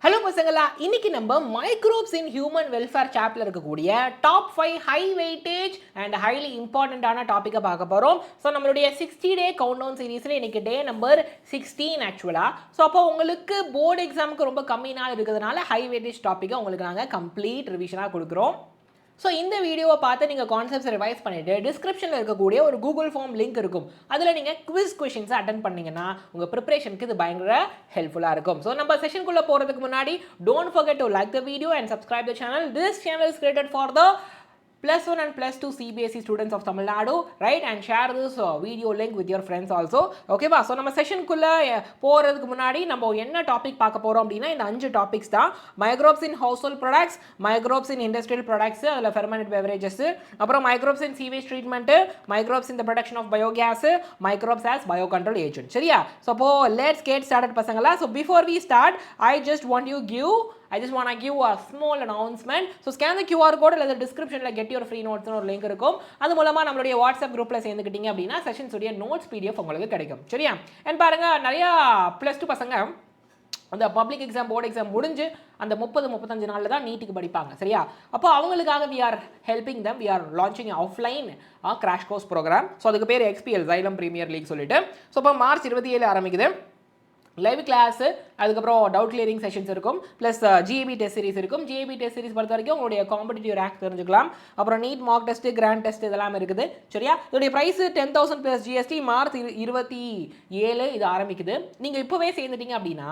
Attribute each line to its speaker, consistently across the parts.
Speaker 1: Hello பசங்களா, இன்னைக்கு நம்ம மைக்ரோப்ஸ் இன் ஹியூமன் வெல்ஃபேர் சாப்டர்ல இருக்கக்கூடிய top 5 high weightage and highly இம்பார்ட்டண்டான டாப்பிக்கை பார்க்க போகிறோம். ஸோ நம்மளுடைய 60 டே கவுண்ட் டவுன் சீரீஸில் இன்னைக்கு டே நம்பர் 16 ஆக்சுவலாக. ஸோ அப்போ உங்களுக்கு போர்டு எக்ஸாமுக்கு ரொம்ப கம்மி நாள் இருக்கிறதுனால ஹை வெயிட்டேஜ் டாப்பிக்கை உங்களுக்கு நாங்கள் கம்ப்ளீட் ரிவிஷனாக கொடுக்குறோம். ஸோ இந்த வீடியோவை பார்த்து நீங்கள் கான்செப்ட்ஸ் ரிவைஸ் பண்ணிவிட்டு டிஸ்கிரிப்ஷனில் இருக்கக்கூடிய ஒரு கூகுள் ஃபார்ம் லிங்க் இருக்கும். அதில் நீங்கள் குவிஸ் கொஷின்ஸை அட்டன் பண்ணிங்கன்னா உங்கள் ப்ரிப்பரேஷனுக்கு இது பயங்கர ஹெல்ப்ஃபுல்லாக இருக்கும். ஸோ நம்ம செஷனுக்குள்ளே போகிறதுக்கு முன்னாடி don't forget to like the video and subscribe the channel. This channel is created for the +1 and +2 CBSE students of Tamil Nadu, right? And share this video link with your friends also. Okay ba? So நம்ம செஷனுக்குள்ள போறதுக்கு முன்னாடி நம்ம என்ன topic பார்க்க போறோம் அப்படின்னா இந்த 5 topics தான். Microbes in household products, microbes in industrial products, அதில் ஃபெர்மெண்டட் பெவரேஜஸ், அப்புறம் microbes in sewage treatment, microbes in the production of biogas, microbes as bio control agent. சரியா? ஸோ அப்போ லெட்ஸ் கெட் ஸ்டார்டட் பசங்களா. So before we start I just want to give a small announcement. So scan the QR code in the description like get your free notes or link இருக்கும். அது மூலமா நம்மளுடைய WhatsApp குரூப்ல சேர்ந்துக்கிட்டீங்க அப்படின்னா sessions உடைய notes PDF உங்களுக்கு கிடைக்கும். சரியா? அண்ட் பாருங்க, நிறைய +2 பசங்க அந்த பப்ளிக் எக்ஸாம் போர்டு எக்ஸாம் முடிஞ்சு அந்த 30-35 நாளில் தான் நீட்டுக்கு படிப்பாங்க. சரியா? அப்போ அவங்களுக்காக we are helping them. We are launching offline crash course program. So அதுக்கு பேர் XPL Xylem Premier League சொல்லிட்டு. ஸோ இப்போ மார்ச் 27 ஆரம்பிக்குது. லைவ் கிளாஸு, அதுக்கப்புறம் டவுட் கிளியரிங் செஷன்ஸ் இருக்கும், ப்ளஸ் ஜிஏபி டெஸ்ட் சீரிஸ் இருக்கும். ஜிஏபி டெஸ்ட் சீரிஸ் பொறுத்த வரைக்கும் உங்களுடைய காம்படிட்டிவ் ரேங்க் தெரிஞ்சுக்கலாம். அப்புறம் NEET mock test, grand test இதெல்லாம் இருக்குது. சரியா? இதோடைய ப்ரைஸ் 10,000 + GST. மார்ச் 27 இது ஆரம்பிக்குது. நீங்கள் இப்போவே சேர்ந்துட்டீங்க அப்படின்னா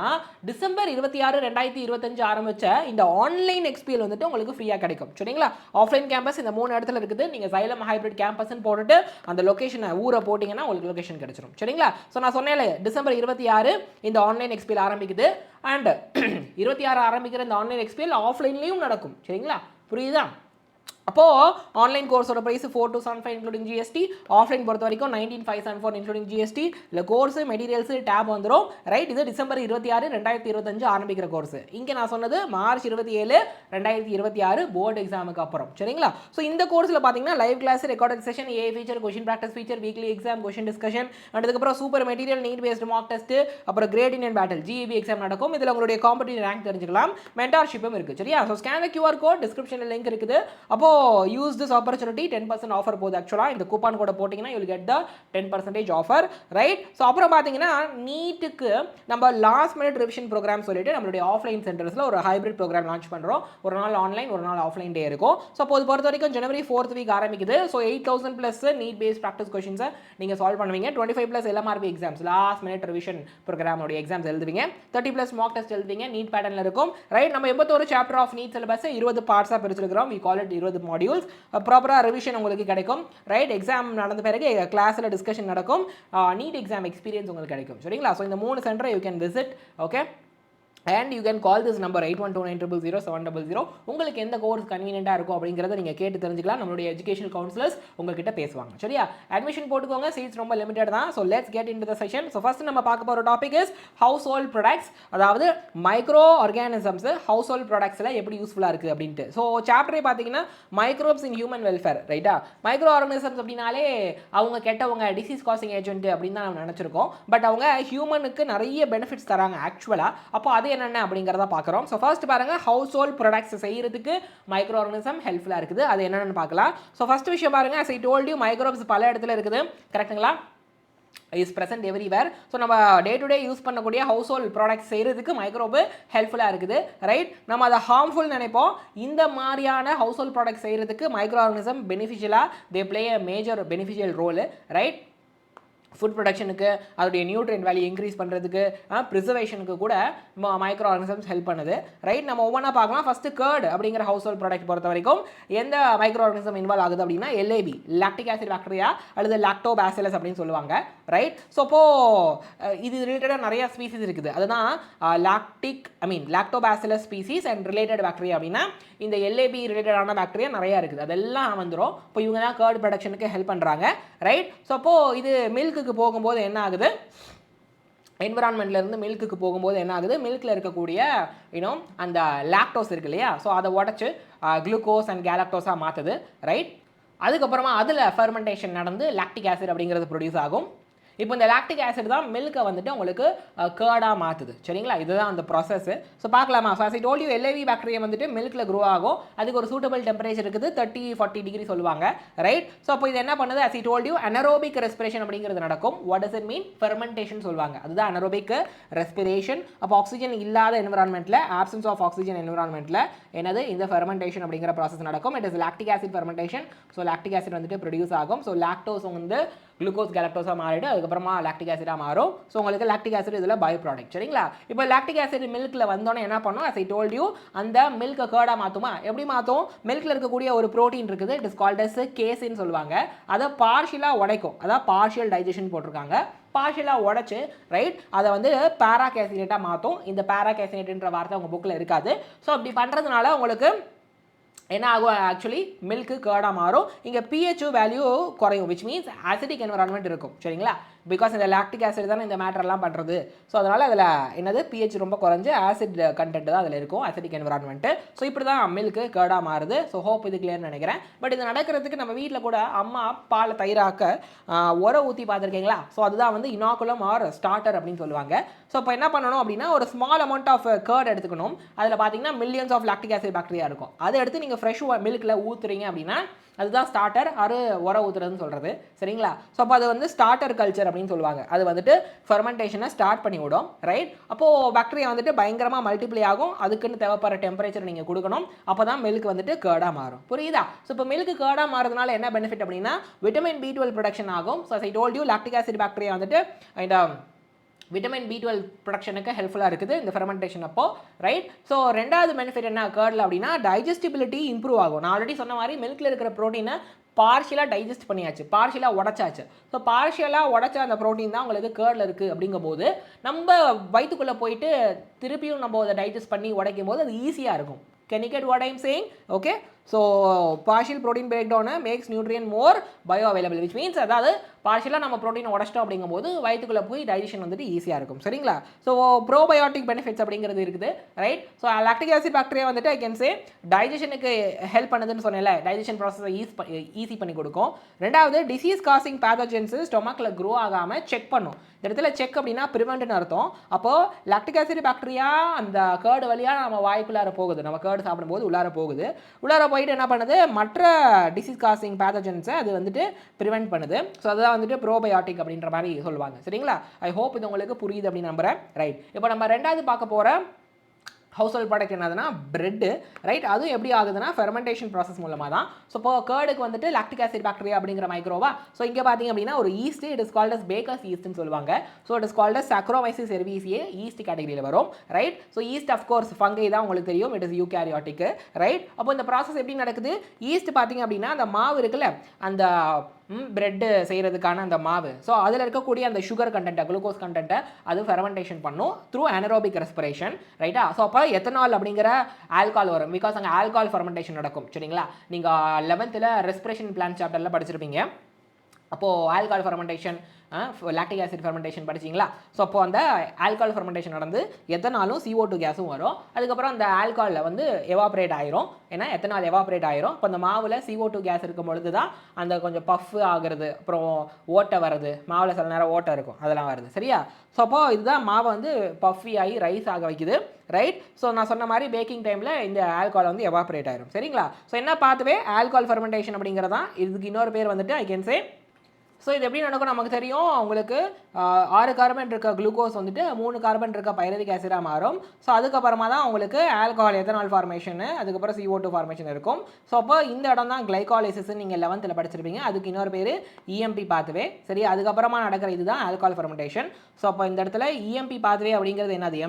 Speaker 1: டிசம்பர் 26, 2025 ஆரம்பித்த இந்த ஆன்லைன் எக்ஸ்பீரியல் வந்துட்டு உங்களுக்கு ஃப்ரீயாக கிடைக்கும். சரிங்களா? ஆஃப்லைன் கேம்பஸ் இந்த 3 இடத்துல இருக்குது. நீங்கள் Xylem ஹைப்ரிட் கேம்பஸ்ன்னு போட்டுட்டு அந்த லொக்கேஷனை ஊரை போட்டிங்கன்னா உங்களுக்கு லொக்கேஷன் கிடைச்சிடும். சரிங்களா? ஸோ நான் சொன்னேன் டிசம்பர் 26 இந்த ஆன்லைன் எக்ஸ்பீரியல் ஆரம்பிக்குது. அண்ட் 26 ஆரம்பிக்கிற இந்த ஆன்லைன் எக்ஸ்பீரியல் ஆஃப்லைன்லேயும் நடக்கும். சரிங்களா? புரியுதா? அப்போது ஆன்லைன் கோர்ஸோட ப்ரைஸ் 4,275 இன்க்ளூடிங் GST. ஆஃப்லைன் பொறுத்த வரைக்கும் 19,574 இன்க்ளூடிங் GST. இல்லை கோர்ஸு மெட்டீரியல்ஸு டேப் வந்துடும். ரைட்? இது டிசம்பர் 26, 2025 ஆரம்பிக்கிற கோர்ஸ். இங்கே நான் சொன்னது மார்ச் 27, 2026 போர்டு எக்ஸாமுக்கு அப்புறம். சரிங்களா? ஸோ இந்த கோர்ஸில் பார்த்தீங்கன்னா live class, recorded session, A feature, question practice feature, weekly exam, question discussion, அதுக்கப்புறம் super material, NEET based mock test, அப்புறம் great Indian battle GEB exam நடக்கும். இதில் உங்களுடைய காம்படிட்டிவ் ரேங்க் தெரிஞ்சுக்கலாம். மென்டார்ஷிப்பும் இருக்குது. சரியா? So scan the QR code, டிஸ்கிரிப்ஷனில் லிங்க் இருக்குது. அப்போ use this opportunity. 10% offer போகுது. ஆக்சுவலாக இந்த கூப்பான் கோட போட்டிங்கன்னா you will get the 10% offer. Right? So அப்புறம் பார்த்தீங்கன்னா நீட்டுக்கு நம்ம லாஸ்ட் மினிட் ரிவிஷன் ப்ரோக்ராம் சொல்லிட்டு நம்மளுடைய ஆஃப்லைன் சென்டர்ஸில் ஒரு ஹைப்ரிட் ப்ரோக்ராம் லான்ச் பண்ணுறோம். ஒரு நாள் ஆன்லைன், ஒரு நாள் ஆஃப்லைன் டே இருக்கும். ஸோ அப்போ பொறுத்த வரைக்கும் ஜனவரி 4th வீக் ஆரம்பிக்குது. So 8,000 plus NEET based practice கொஷின்ஸை நீங்கள் சால்வ் பண்ணுவீங்க. 25+ LMRP exams, last minute revision ப்ரோக்ராமோடைய எக்ஸாம்ஸ் எழுதுவீங்க. 30+ மார்க் டெஸ்ட் எழுதுவீங்க. நீட் பேட்டர்னில் இருக்கும். ரைட்? நம்ம 81 சாப்டர் ஆஃப் நீட் சிலபஸ் 20 பார்ட்ஸாக பிரிச்சிருக்கிறோம். we call it 20 modules. ப்ராப்பராக ரிவிஷன் உங்களுக்கு கிடைக்கும். ரைட்? எக்ஸாம் நடந்த பிறகு கிளாஸில் டிஸ்கஷன் நடக்கும். நீட் எக்ஸாம் எக்ஸ்பீரியன்ஸ் உங்களுக்கு கிடைக்கும். சரிங்களா? ஸோ இந்த 3 சென்டரை you can visit. Okay? and you can call this number 8129000700. உங்களுக்கு எந்த கோர்ஸ் கன்வீனியன்ட்டாக இருக்கும் அப்படிங்கிறத நீங்கள் கேட்டு தெரிஞ்சுக்கலாம். நம்மளுடைய எஜுகேஷனல் கவுன்சிலர்ஸ் உங்ககிட்ட பேசுவாங்க. சரியா? அட்மிஷன் போட்டுக்கோங்க. சீட்ஸ் ரொம்ப லிமிட்டட் தான். So let's get in to the session. So first நம்ம பார்க்க போகிற topic is house hold products, அதாவது மைக்ரோ ஆர்கானிசம்ஸ் ஹவுஸ் ஹோல்ட் ப்ராடக்ட்ஸில் எப்படி யூஸ்ஃபுல்லாக இருக்குது அப்படின்ட்டு. ஸோ சாப்டரே பார்த்தீங்கன்னா மைக்ரோப்ஸ் இன் ஹியூமன் வெல்ஃபேர். ரைட்டா? மைக்ரோ ஆர்கானிசம்ஸ் அப்படின்னாலே அவங்க கெட்டவங்க, டிசீஸ் காசிங் ஏஜென்ட் அப்படின்னு தான் நம்ம நினச்சிருக்கோம். பட் அவங்க ஹியூமனுக்கு நிறைய பெனிஃபிட்ஸ் தராங்க ஆக்சுவலாக. அப்போ அது என்னென்ன அப்படிங்கிறத பார்க்குறோம். ஸோ ஃபர்ஸ்ட் பாருங்க, ஹவுஸ் ஹோல்ட் ப்ராடக்ட்ஸ் செய்யறதுக்கு மைக்ரோ ஆர்கானிசம் ஹெல்ப்ஃபுல்லாக இருக்குது. அது என்னென்னு பார்க்கலாம். ஸோ ஃபர்ஸ்ட் விஷயம் பாருங்க, as I told you microbes பல இடத்துல இருக்குது. கரெக்டுங்களா? Is present everywhere. ஸோ நம்ம டே டு டே யூஸ் பண்ணக்கூடிய ஹவுஸ் ஹோல்ட் ப்ராடக்ட்ஸ் செய்கிறதுக்கு மைக்ரோபு ஹெல்ப்ஃபுல்லாக இருக்குது. ரைட்? நம்ம அதை ஹார்ம்ஃபுல் நினைப்போம். இந்த மாதிரியான ஹவுஸ் ஹோல்ட் ப்ராடக்ட்ஸ் செய்கிறதுக்கு மைக்ரோ ஆர்கானிசம் பெனிஃபிஷியலாக they play a major beneficial role. Right? Food ப்ரொடக்ஷனுக்கு, அதோடைய நியூட்ரியன்ட் வேல்யூ இன்க்ரீஸ் பண்ணுறதுக்கு, ப்ரிசர்வேஷனுக்கு கூட மைக்ரோ ஆர்கானிசம்ஸ் ஹெல்ப் பண்ணுது. ரைட்? நம்ம ஒவ்வொன்றா பார்க்கலாம். ஃபஸ்ட்டு கர்ட் அப்படிங்கிற ஹவுஸ் ஹோல்ட் ப்ராடக்ட் பொறுத்த வரைக்கும் எந்த மைக்ரோ ஆர்கானிசம் இன்வால்வ் ஆகுது அப்படின்னா LAB, லாக்டிக் ஆசிட் பாக்டீரியா அல்லது லாக்டோபாசிலஸ் அப்படின்னு சொல்லுவாங்க. ரைட்? ஸோ அப்போது இது ரிலேட்டடாக நிறைய ஸ்பீசிஸ் இருக்குது. அதுதான் Lactobacillus species and related bacteria அப்படின்னா இந்த LAB ரிலேட்டடான பாக்டீரியா நிறையா இருக்குது. அதெல்லாம் வந்துடும். இப்போ இவங்க தான் கர்ட் ப்ரொடக்ஷனுக்கு ஹெல்ப் பண்ணுறாங்க. ரைட்? ஸோ அப்போது இது மில்க்கு போகும்போது என்ன ஆகுது, என்விரான்மெண்ட்லேருந்து மில்க்குக்கு போகும்போது என்ன ஆகுது, மில்கில் இருக்கக்கூடிய அந்த லாக்டோஸ் இருக்கு இல்லையா, ஸோ அதை உடச்சி குளுக்கோஸ் அண்ட் கேலக்டோஸாக மாற்றுது. ரைட்? அதுக்கப்புறமா அதில் ஃபெர்மெண்டேஷன் நடந்து லாக்டிக் ஆசிட் அப்படிங்கிறது ப்ரொடியூஸ் ஆகும். இப்போ இந்த லாக்டிக் ஆசிட் தான் மில்கை வந்துட்டு உங்களுக்கு கேர்டாக மாற்றுது. சரிங்களா, இதுதான் அந்த ப்ராசஸ். ஸோ பார்க்கலாமா? So I told you LAV bacteria வந்துட்டு மில்கில் க்ரோ ஆகும். அதுக்கு ஒரு சூட்டபிள் டெம்பரேச்சர் இருக்குது, 30-40 டிகிரி சொல்லுவாங்க. ரைட். ஸோ அப்போ இது என்ன பண்ணுது? I told you anaerobic respiration அப்படிங்கிறது நடக்கும். What does it mean? Fermentation சொல்லுவாங்க. அதுதான் அனரோபிக் ரெஸ்பிரேஷன். அப்போ ஆக்சிஜன் இல்லாத என்விரான்மெண்ட்டில், ஆப்சன்ஸ் ஆஃப் ஆக்சிஜன் என்விரான்மெண்ட்டில் என்னது இந்த ஃபெர்மெண்டேஷன் அப்படிங்கிற ப்ராசஸ் நடக்கும். It is lactic acid fermentation. So lactic acid வந்துட்டு ப்ரொடியூஸ் ஆகும். ஸோ லாக்டோஸ் வந்து குளுக்கோஸ் கேலக்டோஸாக மாறிடு, அதுக்கப்புறமா லாக்டிக் ஆசிடாக மாறும். ஸோ உங்களுக்கு லாக்டிக் ஆசிட் இதில் பை ப்ராடக்ட். சரிங்களா, இப்போ லாக்டிக் ஆசிட் மில்கில் வந்தோன்னே என்ன பண்ணும்? as I told you அந்த மில்கை கேர்டாக மாற்றுமா? எப்படி மாற்றும்? மில்கில் இருக்கக்கூடிய ஒரு ப்ரோட்டீன் இருக்குது, இட் இஸ் கால்ட் அஸ் கேசின்னு சொல்லுவாங்க. அதை பார்ஷியலாக உடைக்கும். அதான் பார்ஷியல் டைஜஷன் போட்டிருக்காங்க. பார்ஷியலாக உடச்சி ரைட் அதை வந்து பேராகேசினேட்டாக மாற்றும். இந்த பேராகேசினேட்ன்ற வார்த்தை உங்கள் புக்கில் இருக்காது. ஸோ அப்படி பண்ணுறதுனால உங்களுக்கு என்ன ஆகும்? ஆக்சுவலி மில்க்கு கேர்டாக மாறும். இங்கே pH வேல்யூ குறையும், விச் மீன்ஸ் ஆசிடிக் என்வரான்மெண்ட் இருக்கும். சரிங்களா, பிகாஸ் இந்த லாக்டிக் ஆசிட் தானே இந்த மேட்டர்லாம் பண்ணுறது. ஸோ அதனால் அதில் என்னது pH ரொம்ப குறைஞ்சு ஆசிட் கண்டென்ட் தான் அதில் இருக்கும், ஆசிடிக் என்வரான்மெண்ட்டு. ஸோ இப்படி தான் மில்க்கு கேர்டாக மாறுது. ஸோ ஹோப் இது கிளியர்னு நினைக்கிறேன். பட் இது நடக்கிறதுக்கு நம்ம வீட்டில் கூட அம்மா பால் தயிராக்க உர ஊற்றி பார்த்துருக்கீங்களா? ஸோ அதுதான் வந்து இனாகுலம் ஆர் ஸ்டார்டர் அப்படின்னு சொல்லுவாங்க. ஸோ இப்போ என்ன பண்ணணும் அப்படின்னா, ஒரு ஸ்மால் அமௌண்ட் ஆஃப் கேர்ட் எடுத்துக்கணும். அதில் பார்த்தீங்கன்னா millions of lactic acid bacteria இருக்கும். அதை எடுத்து நீங்கள் ஃப்ரெஷ் மில்கில் ஊற்றுறீங்க அப்படின்னா அதுதான் ஸ்டார்டர் ஆறு உர ஊற்றுறதுன்னு சொல்கிறது. சரிங்களா, ஸோ அப்போ அது வந்து ஸ்டார்டர் கல்ச்சர் அப்படின்னு சொல்லுவாங்க. அது வந்துட்டு ஃபெர்மெண்டேஷனை ஸ்டார்ட் பண்ணி விடும். ரைட். அப்போது பாக்டீரியா வந்துட்டு பயங்கரமாக மல்டிப்ளை ஆகும். அதுக்குன்னு தேவைப்படுற டெம்பரேச்சர் நீங்கள் கொடுக்கணும். அப்போ தான் மில்க் வந்துட்டு கேர்டாக மாறும். புரியுதா? ஸோ இப்போ மில்க் கேர்டாக மாறதுனால என்ன பெனிஃபிட் அப்படின்னா, விட்டமின் B12 ப்ரொடக்ஷன் ஆகும். So I told you lactic acid bacteria வந்துட்டு விட்டமின் B12 ப்ரொடக்ஷனுக்கு ஹெல்ப்ஃபுல்லாக இருக்குது இந்த ஃபெர்மெண்டேஷன் அப்போ. ரைட். ஸோ ரெண்டாவது பெனிஃபிட் என்ன கேர்டில் அப்படின்னா, டைஜஸ்டிபிலிட்டி இம்ப்ரூவ் ஆகும். நான் ஆல்ரெடி சொன்ன மாதிரி மில்கில் இருக்கிற ப்ரோட்டீனை பார்ஷியலாக டைஜஸ்ட் பண்ணியாச்சு, பார்ஷியலாக உடச்சாச்சு. ஸோ பார்ஷியலாக உடச்ச அந்த ப்ரோட்டீன் தான் உங்களுக்கு கேர்டில் இருக்குது. அப்படிங்கும்போது நம்ம வயிற்றுக்குள்ளே போயிட்டு திருப்பியும் நம்ம அதை டைஜஸ்ட் பண்ணி உடைக்கும் போது அது ஈஸியாக இருக்கும். Can you get what I am saying? Okay. So partial protein breakdown makes nutrient more bioavailable, which means அதாவது பார்ஷியலாக நம்ம ப்ரோட்டீனை உடச்சிட்டோம் அப்படிங்கும்போது வயிற்றுக்குள்ளே போய் டைஜஷன் வந்துட்டு ஈஸியாக இருக்கும். சரிங்களா, ஸோ ப்ரோபயோட்டிக் பெனிஃபிட்ஸ் அப்படிங்கிறது இருக்குது. Right. So lactic acid bacteria வந்துட்டு ஐ கேன் சே டைஜஷனுக்கு ஹெல்ப் பண்ணுதுன்னு சொன்னேன்ல, டைஜஷன் ப்ராசஸை ஈஸி பண்ணி கொடுக்கும். ரெண்டாவது டிசீஸ் காசிங் பேத்தோஜென்ஸ் ஸ்டொமக்கில் க்ரோ ஆகாமல் செக் பண்ணும். இந்த இடத்துல செக் அப்படின்னா ப்ரிவெண்ட்னு அர்த்தம். அப்போது லாக்டிக் ஆசிட் பாக்டீரியா அந்த கேர்டு வழியாக நம்ம வாய்க்குள்ளார போகுது, நம்ம கேர்டு சாப்பிடும்போது உள்ளார போகுது. உள்ளார போயிட்டு என்ன பண்ணுது, மற்ற டிசீஸ் காசிங் பேத்தோஜென்ஸை அது வந்துட்டு ப்ரிவெண்ட் பண்ணுது. ஸோ அதுதான் வந்துட்டு ப்ரோபயோட்டிக் அப்படின்ற மாதிரி சொல்லுவாங்க. சரிங்களா, ஐ ஹோப் இது உங்களுக்கு புரியுது அப்படின்னு நம்புறேன். ரைட். இப்போ நம்ம ரெண்டாவது பார்க்க போகிற ஹவுஸ் ஹோல்ட் ப்ராடக்ட் என்னதுன்னா பிரெட்டு. ரைட். அதுவும் எப்படி ஆகுதுன்னா ஃபெர்மெண்டேஷன் ப்ராசஸ் மூலமாக தான். ஸோ இப்போ கேர்டுக்கு வந்துட்டு லாக்டிக் ஆசிட் பாக்டீரியா அப்படிங்கிற மைக்ரோவா. ஸோ இங்கே பார்த்தீங்க அப்படின்னா ஒரு yeast, it is called as bakers ஈஸ்ட்னு சொல்லுவாங்க. So it is called as saccharomyces cerevisiae yeast கேட்டகரியில் வரும். Right. So yeast of course fungi தான் உங்களுக்கு தெரியும், இட் இஸ் யூகேரியாட்டிக். ரைட். அப்போ இந்த ப்ராசஸ் எப்படி நடக்குது? ஈஸ்ட் பார்த்தீங்க அப்படின்னா அந்த மாவு இருக்குல்ல, அந்த பிரெட்டு செய்கிறதுக்கான அந்த மாவு, ஸோ அதில் இருக்கக்கூடிய அந்த சுகர் கண்டென்ட்டை, குளுக்கோஸ் கண்டென்ட்டை அது ஃபெர்மெண்டேஷன் பண்ணும் த்ரூ அனரோபிக் ரெஸ்பிரேஷன். ரைட்டா. ஸோ அப்போ எத்தனால் அப்படிங்கிற ஆல்கால் வரும், பிகாஸ் அங்கே ஆல்கால் ஃபெர்மெண்டேஷன் நடக்கும். சரிங்களா, நீங்கள் 11th ரெஸ்பிரேஷன் பிளான் சாப்டரில் படிச்சிருப்பீங்க. அப்போது alcohol fermentation, lactic acid fermentation படிச்சிங்களா? ஸோ அப்போ அந்த ஆல்கால் ஃபெர்மெண்டேஷன் நடந்து எத்தனாலும் CO2 கேஸும் வரும். அதுக்கப்புறம் அந்த ஆல்காலில் வந்து எவாப்ரேட் ஆயிரும், ஏன்னா எத்தனால் எவாப்ரேட் ஆயிரும். இப்போ அந்த மாவில் CO2 கேஸ் இருக்கும் பொழுது தான் அந்த கொஞ்சம் பஃப் ஆகுறது, அப்புறம் ஓட்டை வருது, மாவில் சில நேரம் ஓட்டை இருக்கும், அதெல்லாம் வருது. சரியா? ஸோ அப்போ இதுதான் மாவை வந்து பஃபி ஆகி ரைஸ் ஆக வைக்குது. ரைட். ஸோ நான் சொன்ன மாதிரி பேக்கிங் டைமில் இந்த ஆல்கால் வந்து எவாப்ரேட் ஆயிரும். சரிங்களா? ஸோ என்ன பார்த்துவே ஆல்கால் ஃபெர்மெண்டேஷன் அப்படிங்கிறதான். இதுக்கு இன்னொரு பேர் வந்துட்டு ஐ கேன் சே. ஸோ இது எப்படி நடக்கும் நமக்கு தெரியும். உங்களுக்கு 6 கார்பன் இருக்க குளுக்கோஸ் வந்துட்டு 3 கார்பன் இருக்க பைரவிக் ஆசிடாக மாறும். ஸோ அதுக்கப்புறமா தான் உங்களுக்கு ஆல்கஹால் எத்தனால் ஃபார்மேஷனு, அதுக்கப்புறம் CO2 ஃபார்மேஷன் இருக்கும். ஸோ அப்போ இந்த இடம் தான் கிளைகாலிசிஸ் நீங்கள் 11th படிச்சிருப்பீங்க. அதுக்கு இன்னொரு பேர் EMP பாத்வே. சரி, அதுக்கப்புறமா நடக்கிற இதுதான் ஆல்கஹால் ஃபெர்மெண்டேஷன். ஸோ அப்போ இந்த இடத்துல EMP பாத்வே அப்படிங்கிறது என்னது,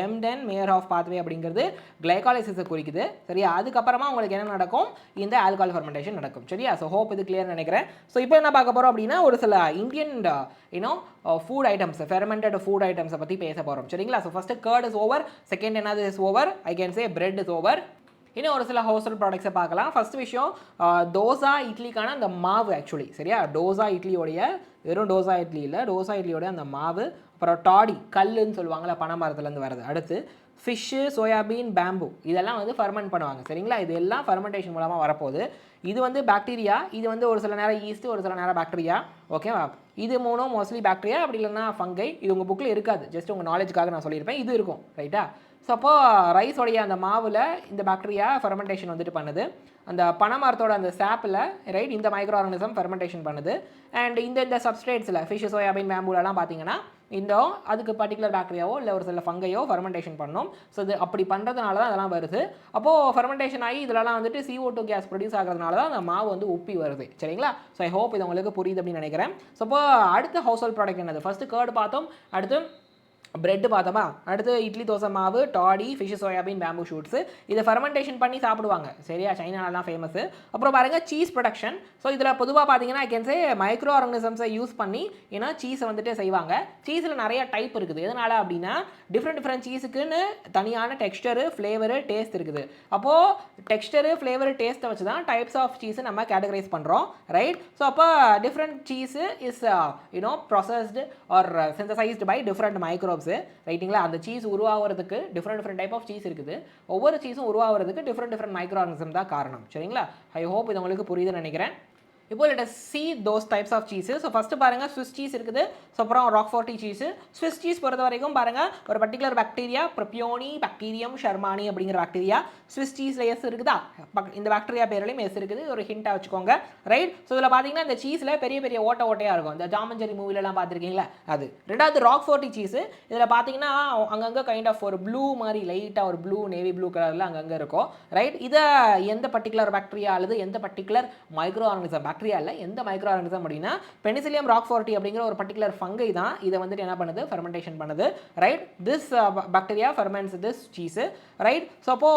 Speaker 1: எம்டன் மேயர் ஆஃப் பாத்வே அப்படிங்கிறது கிளைகாலிசிஸை குறிக்குது. சரியா? அதுக்கப்புறமா உங்களுக்கு என்ன நடக்கும், இந்த ஆல்கஹால் ஃபெர்மெண்டேஷன் நடக்கும். சரியா? ஸோ ஹோப் இது கிளியர் நினைக்கிறேன். ஸோ இப்போ என்ன பார்க்க போகிறோம் அப்படின்னா, ஒரு சில Indian food items, fermented food ஐட்டம்ஸை பற்றி பேச போகிறோம். சரிங்களா? So first curd is over, second என்னது is over, I can say bread is over. இன்னும் ஒரு சில ஹவுஸ் ஹோல்ட் ப்ராடக்ட்ஸை பார்க்கலாம். ஃபஸ்ட் விஷயம் தோசா இட்லிக்கான அந்த மாவு. ஆக்சுவலி சரியா, டோசா இட்லியோடைய, வெறும் டோசா இட்லி இல்லை, டோசா இட்லியோடைய அந்த மாவு. அப்புறம் டாடி கல்லுன்னு சொல்லுவாங்கள்ல, பனை மரத்துலேருந்து வருது. அடுத்து ஃபிஷ்ஷு, சோயாபீன், பேம்பு, இதெல்லாம் வந்து ஃபெர்மெண்ட் பண்ணுவாங்க. சரிங்களா? இது எல்லாம் ஃபெர்மெண்டேஷன் மூலமாக வரப்போகுது. இது வந்து பாக்டீரியா, இது வந்து ஒரு சில நேரம் ஈஸ்ட், ஒரு சில நேரம் பாக்டீரியா. ஓகேவா? இது மூணும் மோஸ்ட்லி பாக்டீரியா, அப்படி இல்லைன்னா ஃபங்கை. இது உங்கள் புக்கில் இருக்காது, ஜஸ்ட் உங்கள் நாலேஜுக்காக நான் சொல்லியிருப்பேன். இது இருக்கும் ரைட்டா. ஸோ அப்போ ரைஸோடைய அந்த மாவில் இந்த பாக்டீரியா ஃபெர்மெண்டேஷன் வந்துட்டு பண்ணுது. அந்த பனைமரத்தோட அந்த சாப்பில் ரைட் இந்த மைக்ரோ ஆர்கனிசம் ஃபெர்மெண்டேஷன் பண்ணுது. அண்ட் இந்த சப்ஸ்ட்ரேட்ஸில் ஃபிஷ், சோயாபீன், பேம்பூலெலாம் பார்த்தீங்கன்னா இந்த அதுக்கு பர்டிகுலர் பாக்டீரியாவோ இல்லை ஒரு சில ஃபங்கையோ ஃபெர்மெண்டேஷன் பண்ணணும். ஸோ இது அப்படி பண்ணுறதுனால தான் அதெல்லாம் வருது. அப்போது ஃபெர்மெண்டேஷன் ஆகி இதெல்லாம் வந்துட்டு CO2 கேஸ் ப்ரொடியூஸ் ஆகிறதுனால தான் அந்த மாவு வந்து உப்பி வருது. சரிங்களா. ஸோ ஐ ஹோப் இது உங்களுக்கு புரியுது அப்படின்னு நினைக்கிறேன். ஸோ இப்போ அடுத்த ஹவுஸ் ஹோல்ட் ப்ராடக்ட் என்னது? ஃபஸ்ட்டு கர்டு பார்த்தோம், அடுத்து பிரெட் பார்த்தோமா, அடுத்து இட்லி தோசை மாவு, daddy, fish, soybean, bamboo shoots. இதை ஃபெர்மெண்டேஷன் பண்ணி சாப்பிடுவாங்க. சரியா, சைனாலாம் ஃபேமஸ். அப்புறம் பாருங்கள் சீஸ் ப்ரொடக்ஷன். ஸோ இதில் பொதுவாக பார்த்தீங்கன்னா ஐ கேன் சே மைக்ரோ ஆர்கனிசம்ஸை யூஸ் பண்ணி ஏன்னா சீஸை வந்துட்டு செய்வாங்க. சீஸில் நிறைய டைப் இருக்குது. எதனால் அப்படின்னா டிஃப்ரெண்ட் சீஸுக்குன்னு தனியான டெக்ஸ்டரு, ஃப்ளேவரு, டேஸ்ட் இருக்குது. அப்போது டெக்ஸ்டரு, ஃப்ளேவரு, டேஸ்ட்டை வச்சு தான் டைப்ஸ் ஆஃப் சீஸை நம்ம கேட்டகரைஸ் பண்ணுறோம் ரைட். ஸோ அப்போ different cheese is processed or synthesised by different microbes ரைட்டிங்களா. அந்த சீஸ் உருவாகிறதுக்கு டிஃப்ரெண்ட் டைப் ஆஃப் சீஸ் இருக்குது. ஒவ்வொரு சீஸும் உருவாகிறதுக்கு டிஃப்ரெண்ட் மைக்ரோ ஆர்கனிசம் தான் காரணம். சரிங்களா. ஐ ஹோப் இது உங்களுக்கு புரியுதுன்னு நினைக்கிறேன். இப்போ let us see those types of cheeses. So first பாருங்கள் ஸ்விஸ் சீஸ் இருக்குது. ஸோ அப்புறம் ராக்ஃபோர்ட்டி சீஸு. ஸ்விஸ் சீஸ் பொறுத்த வரைக்கும் பாருங்கள் ஒரு பர்டிகுலர் பாக்டீரியா ப்ரொபியோனி பாக்டீரியம் ஷர்மானி அப்படிங்கிற பாக்டீரியா ஸ்விஸ் சீஸில் எஸ் இருக்குதா, இந்த பாக்டீரியா பேர்லையும் எஸ் இருக்குது. ஒரு ஹிண்ட்டாக வச்சுக்கோங்க ரைட். ஸோ இதில் பார்த்தீங்கன்னா இந்த சீஸில் பெரிய பெரிய ஓட்டையாக இருக்கும். இந்த ஜாமஞ்சரி மூவிலலாம் பார்த்துருக்கீங்களா அது. ரெண்டாவது ராக்ஃபோர்ட்டி சீஸு. இதில் பார்த்தீங்கன்னா அங்கங்கே கைண்ட் ஆஃப் ஒரு ப்ளூ மாதிரி லைட்டாக ஒரு ப்ளூ நேவி ப்ளூ கலரில் அங்கங்கே இருக்கும் ரைட். இதை எந்த பர்டிகுலர் பாக்டீரியா அல்லது எந்த பர்டிகுலர் மைக்ரோ ஆர்கனிசம், பாக்டீரியா இல்லை எந்த மைக்ரோ ஆர்கனிசம் அப்படின்னா பெனிசிலியம் ராக்ஃபோர்ட்டி அப்படிங்கிற ஒரு பர்டிகுலர் ஃபங்கை தான் இதை வந்துட்டு என்ன பண்ணுது, ஃபெர்மெண்டேஷன் பண்ணுது right. This bacteria ferments this cheese right. So அப்போ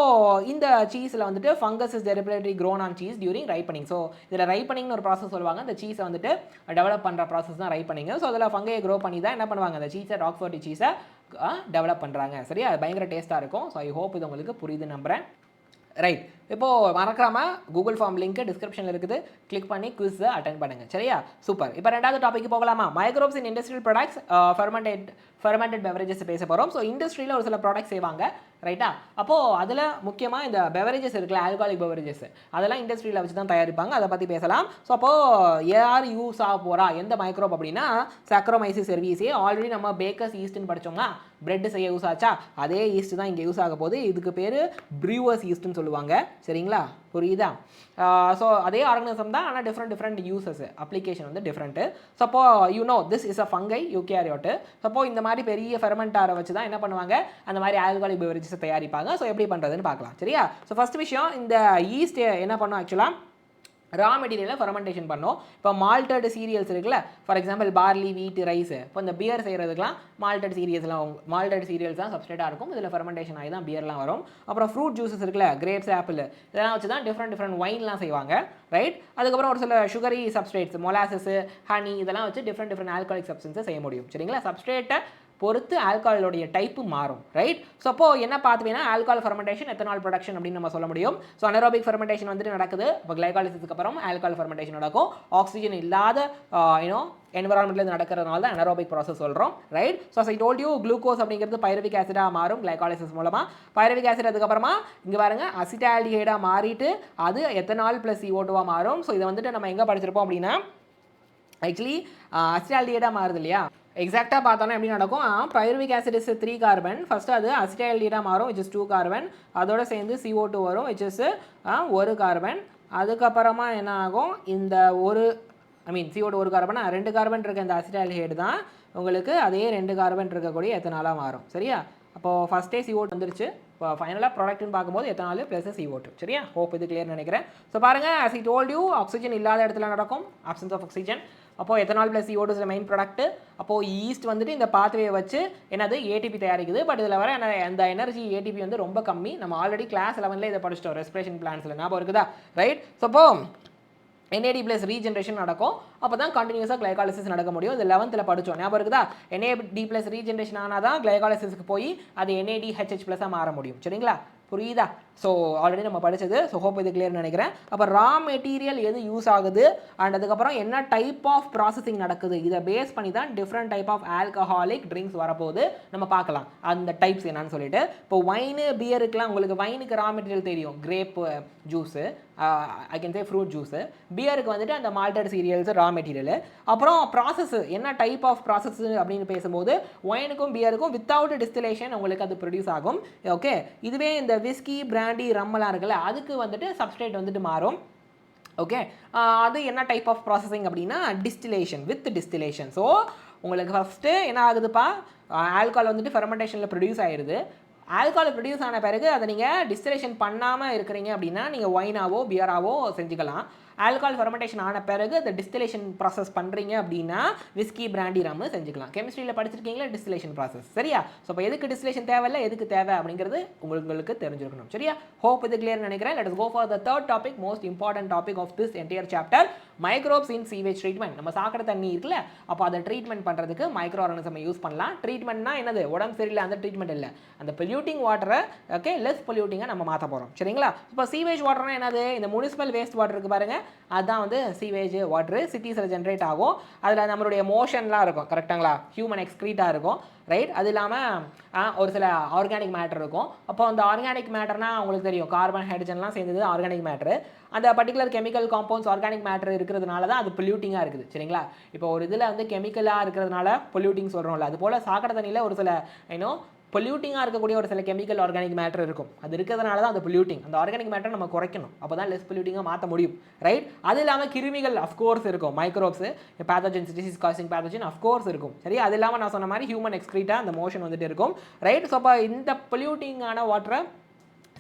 Speaker 1: இந்த சீஸில் வந்துட்டு fungus is derivatively grown on cheese during ripening. So இதில் ரைப்பனிங்னு ஒரு ப்ராசஸ் சொல்லுவாங்க. இந்த சீஸை வந்துட்டு டெவலப் பண்ணுற ப்ராசஸ் தான் ரைப்பனிங். ஸோ அதில் ஃபங்கையை க்ரோ பண்ணி தான் என்ன பண்ணுவாங்க, அந்த சீஸை ராக்ஃபோர்ட்டி சீஸை டெவலப் பண்ணுறாங்க. சரியா, அது பயங்கர டேஸ்ட்டாக இருக்கும். ஸோ ஐ ஹோப் இது உங்களுக்கு புரியுது நம்புகிறேன் ரைட். இப்போது மறக்காமல் கூகுள் ஃபார்ம் லிங்க் டிஸ்கிரிப்ஷனில் இருக்குது, கிளிக் பண்ணி குவிஸை அட்டென்ட் பண்ணுங்கள். சரியா, சூப்பர். இப்போ ரெண்டாவது டாபிக் போகலாமா? Microbes in industrial products, fermented beverages பேச போகிறோம். ஸோ இண்டஸ்ட்ரியில் ஒரு சில ப்ராடக்ட்ஸ் செய்வாங்க ரைட்டா. அப்போது அதில் முக்கியமாக இந்த பெவரேஜஸ் இருக்குல்ல, ஆல்கஹாலிக் பெவரேஜஸ், அதெல்லாம் இண்டஸ்ட்ரியில் வச்சு தான் தயாரிப்பாங்க. அதை பற்றி பேசலாம். ஸோ அப்போது யார் யூஸ் ஆக போகிறா, எந்த மைக்ரோப் அப்படின்னா சாக்ரோமைசிஸ் செர்விஸே. ஆல்ரெடி நம்ம பேக்கர்ஸ் ஈஸ்ட்னு படித்தோம்னா பிரெட் செய்ய யூஸ் ஆச்சா, அதே ஈஸ்ட் தான் இங்கே யூஸ் ஆக போகுது. இதுக்கு பேர் ப்ரூவர்ஸ் ஈஸ்ட்னு சொல்லுவாங்க. சரிங்களா, புரியுதா? ஸோ அதே ஆர்கனிசம் தான், ஆனால் டிஃப்ரெண்ட் யூசஸ், அப்ளிகேஷன் வந்து டிஃப்ரெண்ட்டு. ஸோ அப்போ திஸ் இஸ் அ ஃபங்கை யூகேரியோட்டு. சப்போ இந்த மாதிரி பெரிய ஃபெர்மெண்டாரை வச்சு தான் என்ன பண்ணுவாங்க, அந்த மாதிரி ஆல்கஹாலிக் பெவரேஜஸை தயாரிப்பாங்க. ஸோ எப்படி பண்ணுறதுன்னு பார்க்கலாம். சரியா. ஸோ ஃபஸ்ட் விஷயம், இந்த ஈஸ்ட் என்ன பண்ணும் ஆக்சுவலாக ரா மெட்டீரியலில் ஃபெர்மெண்டேஷன் பண்ணோம். இப்போ மால்டட் சீரியல்ஸ் இருக்குல்ல, ஃபார் எக்ஸாம்பிள் பார்லி, வீட், ரைஸ். இப்போ இந்த பியர் செய்கிறதுக்குலாம் மால்டட் சீரியல்ஸ் தான் சப்ஸ்ட்ரேட்டாக இருக்கும். இதில் ஃபெர்மெண்டேஷன் ஆகி தான் பியர்லாம் வரும். அப்புறம் ஃப்ரூட் ஜூஸஸ் இருக்குல்ல, கிரேப்ஸ், ஆப்பிள், இதெல்லாம் வச்சு தான் டிஃப்ரெண்ட் ஒயின்லாம் செய்வாங்க ரைட். அதுக்கப்புறம் ஒரு சில சுகரி சப்ஸ்ட்ரேட்ஸ், மொலாசஸ், ஹனி, இதெல்லாம் வச்சு டிஃப்ரெண்ட் ஆல்கஹாலிக் சப்ஸ்டன்ஸை செய்ய முடியும். சரிங்களா. சப்ஸ்ட்ரேட்டை பொறுத்து ஆல்கஹாலோடைய டைப்பு மாறும் ரைட். ஸோ அப்போ என்ன பார்த்துவேன்னா ஆல்கஹால் ஃபெர்மெண்டேஷன், எத்தனால் ப்ரொடக்ஷன் அப்படின்னு நம்ம சொல்ல முடியும். ஸோ அனரோபிக் ஃபெர்மெண்டேஷன் வந்துட்டு நடக்குது. இப்போ கிளைகாலிசிஸ்க்கு அப்புறம் ஆல்கஹால் ஃபெர்மெண்டேஷன் நடக்கும். ஆக்சிஜன் இல்லாத என்வரான்மெண்ட்டில் நடக்கிறதுனால தான் அனரோபிக் ப்ராசஸ் சொல்கிறோம் right. So I told you glucose அப்படிங்கிறது பைரவிக் ஆசிடாக மாறும் கிளைகாலிசிஸ் மூலமாக. பைரவிக் ஆசிட் அதுக்கப்புறமா இங்கே பாருங்க அசிட்டால்டிஹைடாக மாறிட்டு அது எத்தனால் ப்ளஸ் CO2 மாறும். ஸோ இதை வந்துட்டு நம்ம எங்கே படிச்சிருப்போம் அப்படின்னா ஆக்சுவலி அசிட்டால்டிஹைடாக மாறுது இல்லையா. எக்ஸாக்டாக பார்த்தோன்னா எப்படி நடக்கும், pyruvic acid is 3 carbon. First அது அசிட்டைல்டிஹைடாக மாறும், which is 2 கார்பன். அதோட சேர்ந்து CO2 வரும், which is 1 கார்பன். அதுக்கப்புறமா என்ன ஆகும், இந்த CO2 1 கார்பன், 2 கார்பன் இருக்க இந்த அசிட்டைல்டிஹைடு தான் உங்களுக்கு அதே 2 கார்பன் இருக்கக்கூடிய எத்தனாலாக மாறும். சரியா. அப்போது ஃபஸ்ட்டே CO2 வந்துருச்சு. இப்போ ஃபைனலாக ப்ராடக்ட்னு பார்க்கும்போது எத்தனால் ப்ளஸ் CO2. சரியா, ஹோப் இது கிளியர் நினைக்கிறேன். ஸோ பாருங்கள், as I told you, oxygen இல்லாத இடத்துல நடக்கும், ஆப்சன்ஸ் ஆஃப் ஆக்சிஜன். அப்போது ethanol plus CO2 is main product. அப்போது ஈஸ்ட் வந்துட்டு இந்த பாத்வே வச்சு என்னது ATP தயாரிக்குது. பட் இதில் வர அந்த எனர்ஜி ATP வந்து ரொம்ப கம்மி. நம்ம ஆல்ரெடி கிளாஸ் 11ல் இதை படிச்சிட்டோம், ரெஸ்பிரேஷன் பிளான்ஸில் ஞாபகம் இருக்குதா ரைட். ஸோ அப்போ NAD ப்ளஸ் ரீஜென்ரேஷன் நடக்கும். அப்போ தான் கண்டினியூஸாக கிளைகாலிசிஸ் நடக்க முடியும். இது 11ல் படித்தோம், ஞாபகம் இருக்குதா. NAD ப்ளஸ் ரீஜென்ரேஷன் ஆனால் தான் கிளைகாலிசிஸ்க்கு போய் அது NADH ப்ளஸாக மாற முடியும். சரிங்களா, புரியுதா. ஸோ ஆல்ரெடி நம்ம படித்தது. ஸோ ஹோப் இது கிளியர் நினைக்கிறேன். அப்போ ரா மெட்டீரியல் எது யூஸ் ஆகுது அண்ட் அதுக்கப்புறம் என்ன டைப் ஆஃப் ப்ராசஸிங் நடக்குது, இதை பேஸ் பண்ணி தான் different type of alcoholic drinks வரப்போகுது. நம்ம பார்க்கலாம் அந்த டைப்ஸ் என்னன்னு சொல்லிட்டு. இப்போ ஒயின், பியருக்குலாம் உங்களுக்கு வைனுக்கு ரா மெட்டீரியல் தெரியும், grape juice. I can say fruit juice. பியருக்கு வந்துட்டு அந்த மால்டட் சீரியல்ஸ் ரா மெட்டீரியல். அப்புறம் ப்ராசஸ் என்ன டைப் ஆஃப் ப்ராசஸ் அப்படின்னு பேசும்போது ஒயினுக்கும் பியருக்கும் வித்தவுட் டிஸ்டிலேஷன் உங்களுக்கு அது ப்ரொடியூஸ் ஆகும். ஓகே, இதுவே இந்த விஸ்கி பிராண்டி ரம்மெல்லாம் இருக்குல்ல அதுக்கு வந்துட்டு சப்ஸ்ட்ரேட் வந்துட்டு மாறும். ஓகே, அது என்ன டைப் ஆஃப் ப்ராசஸிங் அப்படின்னா டிஸ்டிலேஷன் வித் டிஸ்டிலேஷன். ஸோ உங்களுக்கு ஃபஸ்ட்டு என்ன ஆகுதுப்பா, ஆல்கஹால் வந்துட்டு ஃபெர்மெண்டேஷனில் ப்ரொடியூஸ் ஆயிடுது. ஆல்கஹால் ப்ரொடியூஸ் ஆன பிறகு அதை நீங்கள் டிஸ்டிலேஷன் பண்ணாமல் இருக்கிறீங்க அப்படின்னா நீங்கள் ஒயினாவோ பியராவோ செஞ்சுக்கலாம். ஆல்கஹால் ஃபெர்மெண்டேஷன் ஆன பிறகு அந்த டிஸ்டிலேஷன் ப்ராசஸ் பண்ணுறீங்க அப்படின்னா விஸ்கி பிராண்டி ரம்மு செஞ்சுக்கலாம். கெமிஸ்ட்ரியில் படிச்சிருக்கீங்களா டிஸ்டிலேஷன் ப்ராசஸ், சரியா? ஸோ இப்போ எதுக்கு டிஸ்டிலேஷன் தேவையில்லை, எதுக்கு தேவை அப்படிங்கிறது உங்களுக்கு தெரிஞ்சிருக்கணும், சரியா? ஹோப் இது கிளியர் நினைக்கிறேன். Let us go for the third topic, most important topic of this entire chapter, microbes in sewage treatment. நம்ம சாக்கடை தண்ணி இருக்குல்ல, அப்போ அதை ட்ரீட்மெண்ட் பண்ணுறதுக்கு மைக்ரோ ஆர்கானிசம் யூஸ் பண்ணலாம். ட்ரீட்மெண்ட்னா என்னது, உடம்பு சரியில்லை அந்த ட்ரீட்மெண்ட் இல்லை, அந்த பொல்யூட்டிங் வாட்டரை ஓகே லெஸ் பொல்யூட்டிங்காக நம்ம மாற்ற போகிறோம், சரிங்களா? இப்போ சீவேஜ் வாட்டர்னா என்னது, இந்த முனிசிபல் வேஸ்ட் வாட்டர் இருக்குது பாருங்கள், அதுதான் வந்து சீவேஜ் வாட்ரு. சிட்டிஸில் ஜென்ரேட் ஆகும். அதில் நம்மளுடைய மோஷன்லாம் இருக்கும், கரெக்டாங்களா? ஹியூமன் எக்ஸ்க்ரீட்டாக இருக்கும், ரைட்? அது இல்லாமல் ஒரு சில ஆர்கானிக் மேட்டர் இருக்கும். அப்போ அந்த ஆர்கானிக் மேட்டர்னால் உங்களுக்கு தெரியும், கார்பன் ஹைட்ரஜன்லாம் சேர்ந்தது ஆர்கானிக் மேட்ரு. அந்த particular chemical compounds organic matter இருக்கிறதுனால தான் அது பொல்யூட்டிங்காக இருக்குது, சரிங்களா? இப்போ ஒரு இதில் வந்து கெமிக்கலாக இருக்கிறதுனால பொல்யூட்டிங் சொல்கிறோம்ல, அது போல் சாக்கடை தண்ணியில் ஒரு சில பொல்யூட்டிங்காக இருக்கக்கூடிய ஒரு சில கெமிக்கல் ஆர்கானிக் மேட்டர் இருக்கும். அது இருக்கிறதுனால தான் அந்த பொல்யூட்டிங். அந்த ஆர்கானிக் மேட்டர் நம்ம குறைக்கணும், அப்போ தான் லெஸ் பொல்யூட்டிங்காக மாற்ற முடியும், ரைட்? அது இல்லாமல் கிருமிகள் அஃப்கோர்ஸ் இருக்கும், microbes, pathogens, disease causing pathogen of course இருக்கும், சரி? அது இல்லாமல் நான் சொன்ன மாதிரி ஹியூமன் எக்ஸ்க்ரீட்டாக அந்த மோஷன் வந்துட்டு இருக்கும், ரைட்? ஸோ அப்போ இந்த பொல்யூட்டிங்கான வாட்டரை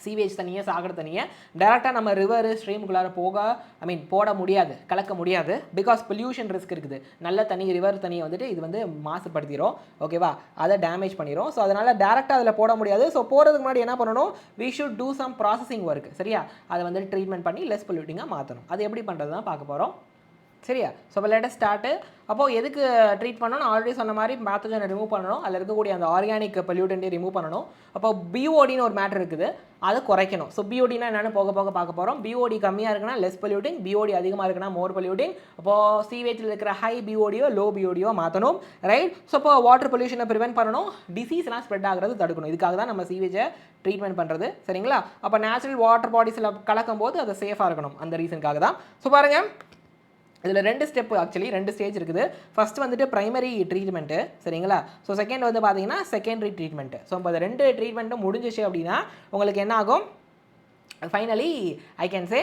Speaker 1: சீவேஜ் தண்ணியை சாக்கடை தண்ணியை டேரெக்டாக நம்ம ரிவர் ஸ்ட்ரீமுக்குள்ளார போட முடியாது, கலக்க முடியாது. பிகாஸ் பொல்யூஷன் ரிஸ்க் இருக்குது. நல்ல தண்ணி ரிவர் தண்ணியை வந்துட்டு இது வந்து மாசுபடுத்திடும், ஓகேவா? அதை டேமேஜ் பண்ணிடும். ஸோ அதனால் டேரெக்டாக அதில் போட முடியாது. ஸோ போகிறதுக்கு முன்னாடி என்ன பண்ணணும், we should do some processing work, சரியா? அதை வந்துட்டு ட்ரீட்மெண்ட் பண்ணி லெஸ் பொல்யூட்டிங்காக மாற்றணும். அது எப்படி பண்ணுறது தான் பார்க்க போகிறோம், சரியா? ஸோ இப்போ லேட்டஸ்ட் ஸ்டார்ட்டு. அப்போது எதுக்கு ட்ரீட் பண்ணணும், ஆல்ரெடி சொன்ன மாதிரி பேத்தோஜனை ரிமூவ் பண்ணணும், அதில் இருக்கக்கூடிய அந்த ஆர்கானிக் பொல்யூட்டன்ட்டை ரிமூவ் பண்ணணும். அப்போ பிஓடின்னு ஒரு மேட்டர் இருக்குது, அதை குறைக்கணும். ஸோ பிஓடினா என்னென்னு போக பார்க்க போகிறோம். பிஓடி கம்மியாக இருக்குன்னா லெஸ் பொல்யூட்டிங், பிஓடி அதிகமாக இருக்குன்னா மோர் பொல்யூட்டிங். அப்போது சீவேஜில் இருக்கிற ஹை பிஓடியோ லோ பிஓடியோ மாற்றணும், ரைட்? ஸோ இப்போ வாட்டர் பொல்யூஷனை ப்ரிவென்ட் பண்ணணும், டிசீஸ்லாம் ஸ்ப்ரெட் ஆகிறது தடுக்கணும். இதுக்காக தான் நம்ம சீவேஜை ட்ரீட்மெண்ட் பண்ணுறது, சரிங்களா? அப்போ நேச்சுரல் வாட்டர் பாடிஸில் கலக்கும் போது அது சேஃபாக இருக்கணும், அந்த ரீசனுக்காக தான். ஸோ பாருங்கள், இதில் 2 ஸ்டெப், ஆக்சுவலி 2 ஸ்டேஜ் இருக்குது. ஃபஸ்ட்டு வந்துட்டு ப்ரைமரி ட்ரீட்மெண்ட்டு, சரிங்களா? ஸோ செகண்ட் வந்து பார்த்தீங்கன்னா செகண்டரி ட்ரீட்மெண்ட்டு. ஸோ இப்போ 2 ட்ரீட்மெண்ட்டும் முடிஞ்சிச்சு அப்படின்னா உங்களுக்கு என்ன ஆகும், ஃபைனலி ஐ கேன் சே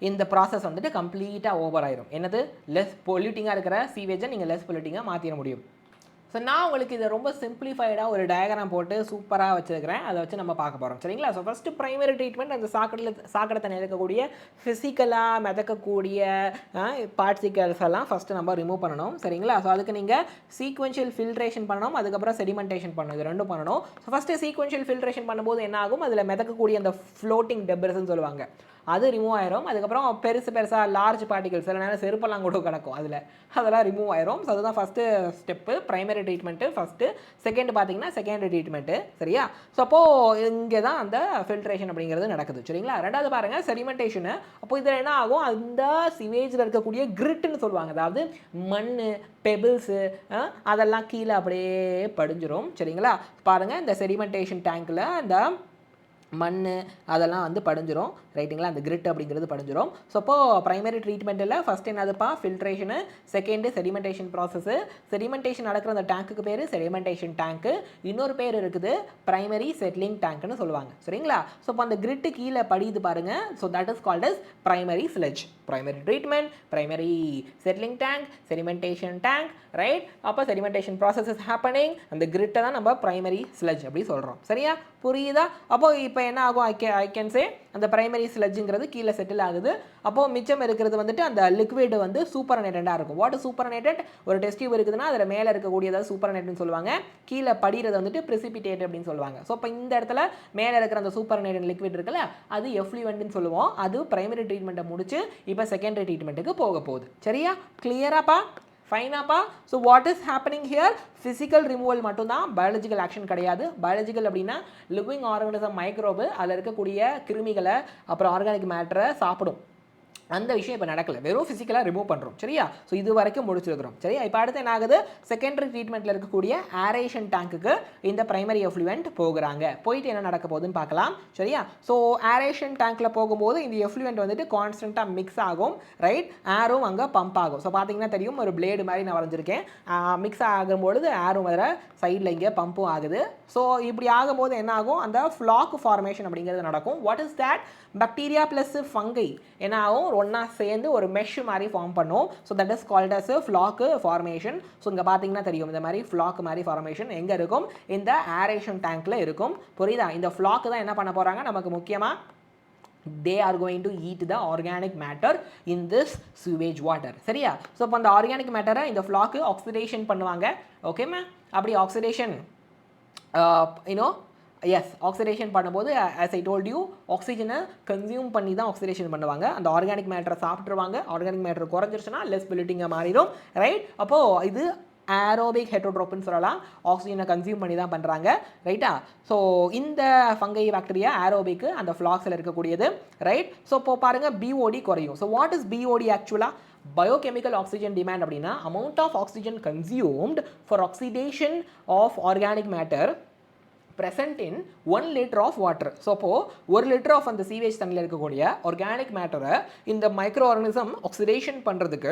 Speaker 1: இந்த ப்ராசஸ் வந்துட்டு கம்ப்ளீட்டாக ஓவர் ஆயிரும். என்னது, லெஸ் பொல்யூட்டிங்காக இருக்கிற சீவேஜை நீங்கள் லெஸ் பொல்யூட்டிங்காக மாற்றிட முடியும். ஸோ நான் உங்களுக்கு இதை ரொம்ப சிம்பிளிஃபைடாக ஒரு டயக்ராம் போட்டு சூப்பராக வச்சுருக்கிறேன், அதை வச்சு நம்ம பார்க்க போகிறோம், சரிங்களா? ஸோ ஃபஸ்ட்டு ப்ரைமரி ட்ரீட்மெண்ட், அந்த சாக்கடை தண்ணி இருக்கக்கூடிய ஃபிசிக்கலாக மிதக்கக்கூடிய பார்ட்டிகல்ஸ் எல்லாம் ஃபஸ்ட்டு நம்ம ரிமூவ் பண்ணணும், சரிங்களா? ஸோ அதுக்கு நீங்கள் சீக்வென்ஷியல் ஃபில்ட்ரேஷன் பண்ணணும், அதுக்கப்புறம் செடிமெண்டேஷன் பண்ணணும், இது ரெண்டும் பண்ணணும். ஸோ ஃபஸ்ட்டு சீக்வென்ஷியல் ஃபில்ட்ரேஷன் பண்ணும்போது என்ன ஆகும், அதில் மிதக்கக்கூடிய அந்த ஃப்ளோட்டிங் டெப்ரிஸ்ன்னு சொல்லுவாங்க, அது ரிமூவ் ஆயிரும். அதுக்கப்புறம் பெருசாக லார்ஜ் பார்ட்டிகல்ஸ் சில நேரம் செருப்பெல்லாம் கூட கிடக்கும், அதெல்லாம் ரிமூவ் ஆயிரும். ஸோ அதுதான் first step, primary treatment first. Second பார்த்தீங்கன்னா செகண்டரி ட்ரீட்மெண்ட்டு, சரியா? ஸோ அப்போது இங்கே தான் அந்த ஃபில்ட்ரேஷன் அப்படிங்கிறது நடக்குது, சரிங்களா? ரெண்டாவது பாருங்கள் செடிமெண்டேஷனு. அப்போ இதில் என்ன ஆகும், அந்த சிவேஜில் இருக்கக்கூடிய கிரிட்டுன்னு சொல்லுவாங்க, அதாவது மண், பெபிள்ஸு, அதெல்லாம் கீழே அப்படியே படிஞ்சிரும், சரிங்களா? பாருங்கள், இந்த செடிமெண்டேஷன் டேங்க்கில் அந்த மண் அதெல்லாம் வந்து படிஞ்சிரும், ரைட்டுங்களா? அந்த கிரிட் அப்படிங்கிறது படிஞ்சிரும். ஸோ அப்போது ப்ரைமரி ட்ரீட்மெண்ட்டில் ஃபஸ்ட் என்னதுப்பா, ஃபில்ட்ரேஷனு, செகண்டு செடிமெண்டேஷன் ப்ராசஸ்ஸு. செடிமெண்டேஷன் நடக்கிற அந்த டேங்க்குக்கு பேர் செடிமெண்டேஷன் டேங்க்கு, இன்னொரு பேர் இருக்குது ப்ரைமரி செட்டிலிங் டேங்க்னு சொல்லுவாங்க, சரிங்களா? ஸோ இப்போ அந்த கிரிட்டு கீழே படியுது பாருங்கள், so that is called as primary sludge. Primary treatment, primary settling tank, sedimentation tank, right? அப்போ செடிமெண்டேஷன் ப்ராசஸ் இஸ் ஹேப்பனிங், அந்த கிரிட்டை தான் நம்ம ப்ரைமரி ஸ்லெட்ஜ் அப்படி சொல்கிறோம், சரியா? புரியுதா? அப்போது இப்போ என்ன ஆகும், ஐ கேன் சே அந்த ப்ரைமரி ஸ்லெட்ஜுங்கிறது கீழே செட்டில் ஆகுது. அப்போது மிச்சம் இருக்கிறது வந்துட்டு அந்த லிக்விட் வந்து சூப்பரனேட்டடாக இருக்கும். வாட் சூப்பரனேட்டட், ஒரு டெஸ்ட் டியூப் இருக்குதுன்னா அதில் மேலே இருக்கக்கூடியதாவது சூப்பரனேட்னு சொல்லுவாங்க, கீழே படிகிறது வந்துட்டு பிரிசிபிடேட் அப்படின்னு சொல்லுவாங்க. ஸோ இப்போ இந்த இடத்துல மேலே இருக்கிற அந்த சூப்பரனேட்டட் லிக்விட் இருக்குல்ல, அது எஃப்ளூவெண்ட்னு சொல்லுவோம். அது ப்ரைமரி ட்ரீட்மெண்ட்டை முடிச்சு இப்போ செகண்டரி ட்ரீட்மெண்ட்டுக்கு போக போகுது, சரியா? கிளியராப்பா, ஃபைனாப்பா? So what is happening here, physical removal மட்டும்தான், பயாலஜிக்கல் ஆக்ஷன் கிடையாது. பயாலஜிக்கல் அப்படின்னா லிவிங் ஆர்கானிசம் மைக்ரோபு, அதில் இருக்கக்கூடிய கிருமிகளை அப்புறம் ஆர்கானிக் மேட்டரை சாப்பிடும், அந்த விஷயம் இப்போ நடக்கல, வெறும் ஃபிசிக்கலாக ரிமூவ் பண்ணுறோம். சரியா? ஸோ இது வரைக்கும் முடிச்சிருக்கிறோம். சரியா? இப்போ அடுத்து என்ன ஆகுது, செகண்டரி ட்ரீட்மெண்ட்டில் இருக்கக்கூடிய ஏரேஷன் டேங்க்குக்கு இந்த பிரைமரி எஃப்ளூவெண்ட் போகிறாங்க. போயிட்டு என்ன நடக்க போகுதுன்னு பார்க்கலாம். சரியா? ஸோ ஏரேஷன் டேங்க்கில் போகும்போது இந்த எஃப்ளூவெண்ட் வந்துட்டு கான்ஸ்டண்ட்டாக மிக்ஸ் ஆகும். ரைட்? ஏரும் அங்கே பம்ப் ஆகும். ஸோ பார்த்தீங்கன்னா தெரியும், ஒரு பிளேடு மாதிரி நான் வரைஞ்சிருக்கேன். மிக்ஸ் ஆகும்பொழுது ஏரும் வர சைடில் இங்கே பம்பும் ஆகுது. ஸோ இப்படி ஆகும்போது என்ன ஆகும், அந்த ஃப்ளாக் ஃபார்மேஷன் அப்படிங்கிறது நடக்கும். What is that? Bacteria plus fungi என்ன ஆகும், ஒன்றா சேர்ந்து ஒரு மெஷ் மாதிரி ஃபார்ம் பண்ணும். So that is called as floc formation. So இங்கே பார்த்தீங்கன்னா தெரியும், இந்த மாதிரி ஃப்ளாக் மாதிரி ஃபார்மேஷன் எங்கே இருக்கும், இந்த ஏரேஷன் டேங்க்கில் இருக்கும். புரியுதா? இந்த ஃப்ளாக் தான் என்ன பண்ண போகிறாங்க, நமக்கு முக்கியமாக they are going to eat the organic matter in this sewage water. சரியா? ஸோ இப்போ அந்த ஆர்கானிக் மேட்டரை இந்த ஃப்ளாக்கு ஆக்சிடேஷன் பண்ணுவாங்க. ஓகேம்மா? அப்படி ஆக்சிடேஷன் எஸ் ஆக்சிடேஷன் பண்ணும்போது as I told you ஆக்சிஜனை கன்சியூம் பண்ணி தான் ஆக்சிடேஷன் பண்ணுவாங்க. அந்த ஆர்கானிக் மேட்டரை சாப்பிட்ருவாங்க. ஆர்கானிக் மேட்டர் குறைஞ்சிருச்சுன்னா லெஸ் பொல்யூட்டிங்காக மாறிடும். ரைட்? அப்போது இது ஏரோபிக் ஹெட்ரோட்ரோப்னு சொல்லலாம். ஆக்சிஜனை கன்சியூம் பண்ணி தான் பண்ணுறாங்க. ரைட்டா? ஸோ இந்த ஃபங்கை பாக்டீரியா ஏரோபிக்கு அந்த ஃப்ளாக்ஸில் இருக்கக்கூடியது. ரைட்? ஸோ இப்போ பாருங்கள், பிஓடி குறையும். ஸோ வாட் இஸ் பிஓடி ஆக்சுவலாக? பயோகெமிக்கல் ஆக்சிஜன் டிமாண்ட் அப்படின்னா amount of oxygen consumed for oxidation of organic matter present in 1 liter of water. So அப்போது 1 liter ஆஃப் அந்த சீவேஜ் தண்ணியில் இருக்கக்கூடிய ஆர்கானிக் மேட்டரை இந்த மைக்ரோ ஆர்கனிசம் ஆக்சிடேஷன் பண்ணுறதுக்கு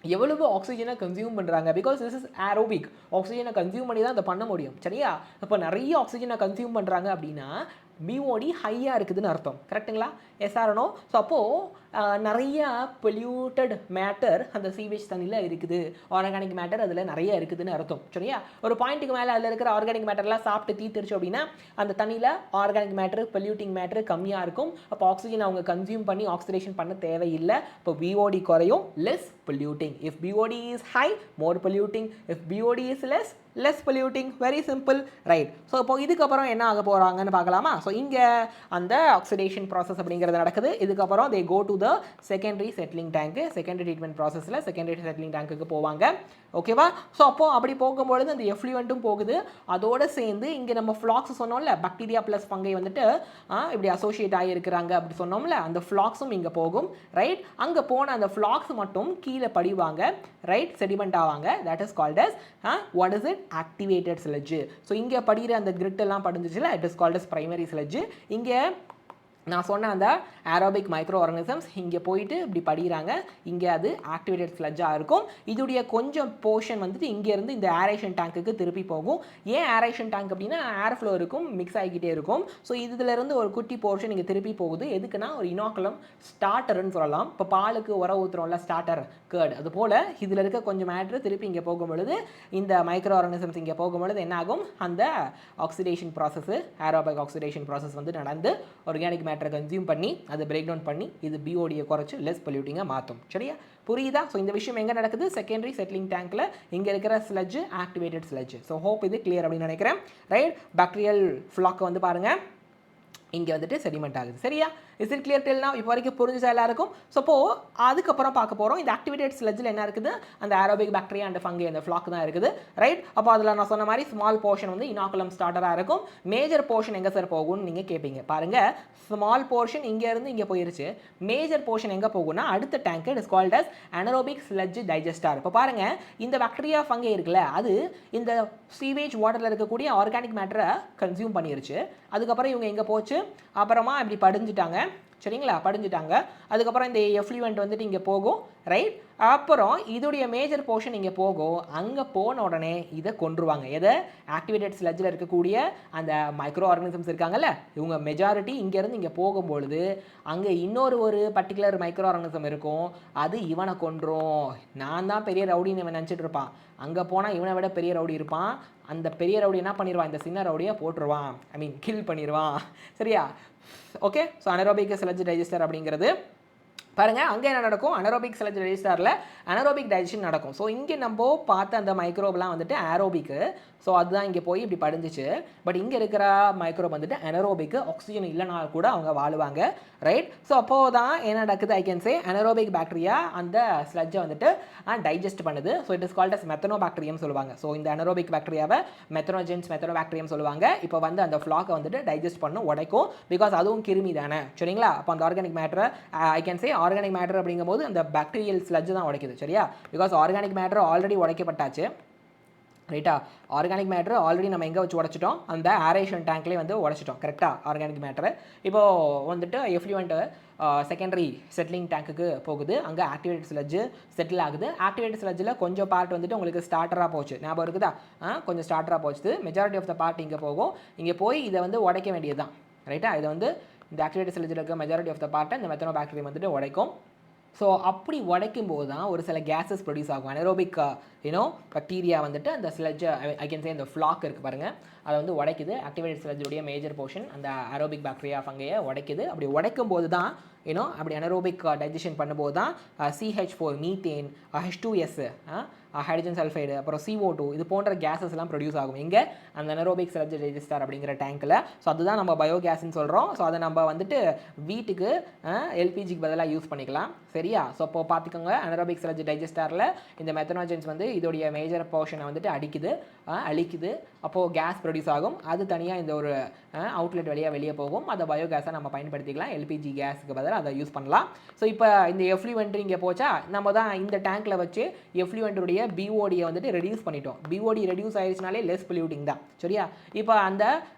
Speaker 1: எவ்வளவு ஆக்சிஜனை கன்சியூம் பண்ணுறாங்க? Because this is aerobic. ஆக்சிஜனை கன்சியூம் பண்ணி தான் அதை பண்ண முடியும். சரியா? இப்போ நிறைய ஆக்சிஜனை கன்சியூம் பண்ணுறாங்க அப்படின்னா பிஓடி ஹையாக இருக்குதுன்னு அர்த்தம். கரெக்டுங்களா? எஸ்ஆர்னோ? ஸோ அப்போது நிறைய பொல்யூட்டட் மேட்டர் அந்த சீவேஜ் தண்ணியில் இருக்குது, ஆர்கானிக் மேட்டர் அதில் நிறைய இருக்குதுன்னு அர்த்தம். சரியா? ஒரு பாயிண்ட்டுக்கு மேலே அதில் இருக்கிற ஆர்கானிக் மேட்டர்லாம் சாப்பிட்டு தீர்த்துருச்சு அப்படின்னா அந்த தண்ணியில் ஆர்கானிக் மேட்டர் பொல்யூட்டிங் மேட்டர் கம்மியாக இருக்கும். அப்போ ஆக்சிஜன் அவங்க கன்சியூம் பண்ணி ஆக்சிடேஷன் பண்ண தேவையில்லை. இப்போ பிஓடி குறையும், less polluting. If BOD is high, more polluting. If BOD is less polluting. very simple. right? So இப்போ இதுக்கப்புறம் என்ன ஆக போகிறாங்கன்னு பார்க்கலாமா? ஸோ இங்கே அந்த ஆக்சிடேஷன் ப்ராசஸ் அப்படிங்கிறது நடக்குது. இதுக்கப்புறம் they go to the secondary settling tank. Secondary treatment ப்ராசஸில் செகண்டரி செட்டிலிங் டேங்க்குக்கு போவாங்க. ஓகேவா? ஸோ அப்போது அப்படி போகும்பொழுது அந்த எஃப்ளூவெண்ட்டும் போகுது. அதோடு சேர்ந்து இங்கே நம்ம ஃப்ளாக்ஸ் சொன்னோம்ல, பாக்டீரியா ப்ளஸ் ஃபங்கை வந்துட்டு இப்படி அசோசியேட் ஆகியிருக்கிறாங்க அப்படி சொன்னோம்ல, அந்த ஃப்ளாக்ஸும் இங்கே போகும். ரைட்? அங்கே போன அந்த ஃப்ளாக்ஸ் மட்டும் கீழே படிவாங்க. ரைட்? செடிமெண்ட் ஆவாங்க. That is called as what is it, activated sludge. So இங்கே படிக்கிற அந்த கிரிட் எல்லாம் படிஞ்சிச்சுல, it is called as primary sludge. இங்கே நான் சொன்ன அந்த ஏரோபிக் மைக்ரோ ஆர்கனிசம்ஸ் இங்கே போயிட்டு இப்படி படிக்கிறாங்க. இங்கே அது ஆக்டிவேட்டட் ஸ்லட்ஜாக இருக்கும். இதோடைய கொஞ்சம் போர்ஷன் வந்துட்டு இங்கேருந்து இந்த ஏரேஷன் டேங்க்குக்கு திருப்பி போகும். ஏன் ஏரேஷன் டேங்க் அப்படின்னா ஏர் ஃப்ளோ இருக்கும், மிக்ஸ் ஆகிக்கிட்டே இருக்கும். ஸோ இதுலேருந்து ஒரு குட்டி போர்ஷன் இங்கே திருப்பி போகுது. எதுக்குன்னா ஒரு இனாக்குலம் ஸ்டார்டர்னு சொல்லலாம். இப்போ பாலுக்கு உர ஊற்றுறோம்ல, ஸ்டார்டர் கேர்டு, அது போல் இதில் இருக்க கொஞ்சம் மேட்ரு திருப்பி இங்கே போகும்பொழுது இந்த மைக்ரோ ஆர்கனிசம்ஸ் இங்கே போகும்பொழுது என்ன ஆகும், அந்த oxidation process, aerobic oxidation process வந்து நடந்து ஆர்கானிக் மேட்டரை கன்சியூம் பண்ணி அதை பிரேக் டவுன் பண்ணி இது பிஓடியை குறைச்சி லெஸ் பொல்யூட்டிங்காக மாற்றும். சரியா? புரியுதா? ஸோ இந்த விஷயம் எங்கே நடக்குது, செகண்டரி செட்டிலிங் டேங்க்கில். இங்கே இருக்கிற sludge activated sludge. So hope இது கிளியர் அப்படின்னு நினைக்கிறேன். ரைட்? பாக்டீரியல் ஃப்ளாக் வந்து பாருங்கள் இங்கே வந்துட்டு செடிமெண்ட் ஆகுது. சரியா? Is it clear till now? இப்போ வரைக்கும் புரிஞ்சுச்சா எல்லாருக்கும்? ஸோ இப்போது அதுக்கப்புறம் பார்க்க போகிறோம் இந்த ஆக்டிவேட்டட் ஸ்லட்ஜில் என்ன இருக்குது, அந்த ஏரோபிக் பாக்டீரியா அண்ட் ஃபங்கை அந்த ஃப்ளாக் தான் இருக்குது. ரைட்? அப்போ அதில் நான் சொன்ன மாதிரி ஸ்மால் போர்ஷன் வந்து இனாக்குலம் ஸ்டார்டராக இருக்கும். மேஜர் போர்ஷன் எங்கே சார் போகும்னு நீங்கள் கேட்பீங்க. பாருங்கள், ஸ்மால் போர்ஷன் இங்கேருந்து இங்கே போயிருச்சு. மேஜர் போர்ஷன் எங்கே போகும்னா அடுத்த tank, it is called as anaerobic sludge digester. இப்போ பாருங்கள், இந்த பாக்டீரியா ஃபங்கை இருக்குல்ல, அது இந்த சீவேஜ் வாட்டரில் இருக்கக்கூடிய ஆர்கானிக் மேட்டரை கன்சியூம் பண்ணிருச்சு. அதுக்கப்புறம் இவங்க எங்கே போச்சு, அப்புறமா இப்படி படிஞ்சிட்டாங்க. சரிங்களா? படிஞ்சிட்டாங்க. அதுக்கப்புறம் இந்த எஃப்ளூவெண்ட் வந்துட்டு இங்கே போகும். ரைட்? அப்புறம் இதோடைய மேஜர் போர்ஷன் இங்கே போகும். அங்கே போன உடனே இதை கொண்டுருவாங்க. எதை? ஆக்டிவேட்டட் ஸ்லட்ஜில் இருக்கக்கூடிய அந்த மைக்ரோ ஆர்கனிசம்ஸ் இருக்காங்கல்ல, இவங்க மெஜாரிட்டி இங்கேருந்து இங்கே போகும்பொழுது அங்கே இன்னொரு ஒரு பர்டிகுலர் மைக்ரோ ஆர்கனிசம் இருக்கும். அது இவனை கொன்றும். நான் தான் பெரிய ரவுடின்னு இவன் நினச்சிட்டு இருப்பான். அங்கே போனால் இவனை விட பெரிய ரவுடி இருப்பான். அந்த பெரிய ரவுடி என்ன பண்ணிடுவான், இந்த சின்ன ரவுடியை போட்டுருவான். ஐ மீன் கில் பண்ணிடுவான். சரியா? Okay? So anaerobic sludge digester அப்படிங்கிறது பாருங்கள், அங்கே என்ன நடக்கும், அனரோபிக் ஸ்லட்ஜ் டைஜஸ்டரில் அனரோபிக் டைஜஷன் நடக்கும். ஸோ இங்கே நம்ம பார்த்த அந்த மைக்ரோப்லாம் வந்துட்டு ஏரோபிக்கு. ஸோ அதுதான் இங்கே போய் இப்படி படிஞ்சிச்சு. பட் இங்கே இருக்கிற மைக்ரோப் வந்துட்டு அனரோபிக்கு, ஆக்சிஜன் இல்லைனா கூட அவங்க வாழுவாங்க. ரைட்? ஸோ அப்போது தான் என்ன நடக்குது, I can say anaerobic bacteria அந்த ஸ்லட்ஜை வந்துட்டு டைஜஸ்ட் பண்ணுது. So it is called as methanobacterium சொல்லுவாங்க. ஸோ இந்த அனரோபிக் பாக்டீரியாவை மெத்தனோ பாக்டீரியம் சொல்லுவாங்க. இப்போ வந்து அந்த ஃப்ளாக்கை வந்துட்டு டைஜஸ்ட் பண்ணும், உடைக்கும். பிகாஸ் அதுவும் கிருமி தானே. சரிங்களா? அப்போ அந்த ஆர்கானிக் மேட்டரை ஐ கேன் சே ஆர்கானிக் மேட்டர் அப்படிங்கும்போது அந்த பாக்டீரியல் ஸ்லட்ஜ் தான் உடைக்குது சரியா, பிகாஸ் ஆர்கானிக் மேட்டர் ஆல்ரெடி உடைக்கப்பட்டாச்சு ரைட்டா. ஆர்கானிக் மேட்ரு ஆல்ரெடி நம்ம எங்கே வச்சு உடச்சிட்டோம், அந்த ஏரேஷன் டேங்க்லேயே வந்து உடச்சிட்டோம் கரெக்டாக ஆர்கானிக் மேட்ரு. இப்போது வந்துட்டு எஃப்ளூவெண்ட்டு செகண்டரி செட்டிலிங் டேங்க்குக்கு போகுது, அங்கே ஆக்டிவேட்டட் ஸ்லட்ஜ் செட்டில் ஆகுது. ஆக்டிவேட்டட் ஸ்லட்ஜில் கொஞ்சம் பார்ட் வந்துட்டு உங்களுக்கு ஸ்டார்டராக போச்சு, ஞாபகம் இருக்குதா, கொஞ்சம் ஸ்டார்டராக போச்சு. மெஜாரிட்டி ஆஃப் த பார்ட் இங்கே போகும், இங்கே போய் இதை வந்து உடைக்க வேண்டியது தான் ரைட்டா. இதை வந்து இந்த ஆக்டிவேட்டட் ஸ்லட்ஜில் இருக்க மெஜாரிட்டி ஆஃப் த பார்ட்டை இந்த மெத்தனோபாக்டீரியம் வந்துட்டு உடைக்கும். ஸோ அப்படி உடைக்கும் போது தான் ஒரு சில கேஸஸ் ப்ரொடியூஸ் ஆகும். அனரோபிக் பாக்டீரியா வந்துட்டு அந்த ஸ்லட்ஜை ஐ கேன் சே இந்த ஃப்ளாக் இருக்குது பாருங்கள், அதை வந்து உடைக்குது. ஆக்டிவேட்டட் ஸ்லட்ஜுடைய மேஜர் போர்ஷன் அந்த அரோபிக் பாக்டீரியா ஃபங்கையை உடைக்குது. அப்படி உடைக்கும் போது தான் அப்படி அனரோபிக் டைஜஷன் பண்ணும்போது தான் CH4 methane, H2S hydrogen sulphide, அப்புறம் CO2 இது போன்ற கேஸஸ் எல்லாம் ப்ரொடியூஸ் ஆகும் எங்கே, அந்த அனரோபிக் ஸ்லட்ஜ் டைஜஸ்டர் அப்படிங்கிற டேங்க்கில். ஸோ அதுதான் நம்ம பயோகேஸ்ன்னு சொல்கிறோம். ஸோ அதை நம்ம வந்துட்டு வீட்டுக்கு LPGக்கு பதிலாக யூஸ் பண்ணிக்கலாம் சரியா. ஸோ இப்போ பார்த்துக்கோங்க, அனரோபிக் ஸ்லட்ஜ் டைஜஸ்டரில் இந்த மெத்தனோஜன்ஸ் வந்து இதோடைய மேஜர் போர்ஷனை வந்துட்டு அழிக்குது. அப்போது கேஸ் ப்ரொடியூஸ் ஆகும், அது தனியாக இந்த ஒரு அவுட்லெட் வழியாக வெளியே போகும். அதை பயோகேஸை நம்ம பயன்படுத்திக்கலாம், LPG கேஸுக்கு பதிலாக அதை யூஸ் பண்ணலாம். ஸோ இப்போ இந்த எஃப்ளூவெண்ட் இங்கே போச்சா, நம்ம தான் இந்த டேங்க்கில் வச்சு எஃப்ளூவெண்ட்டுடைய BODயை வந்துட்டு ரெடியூஸ் பண்ணிட்டோம். BOD ரெடியூஸ் ஆயிடுச்சுனாலே லெஸ் பொல்யூட்டிங் தான் சரியா. இப்போ அந்த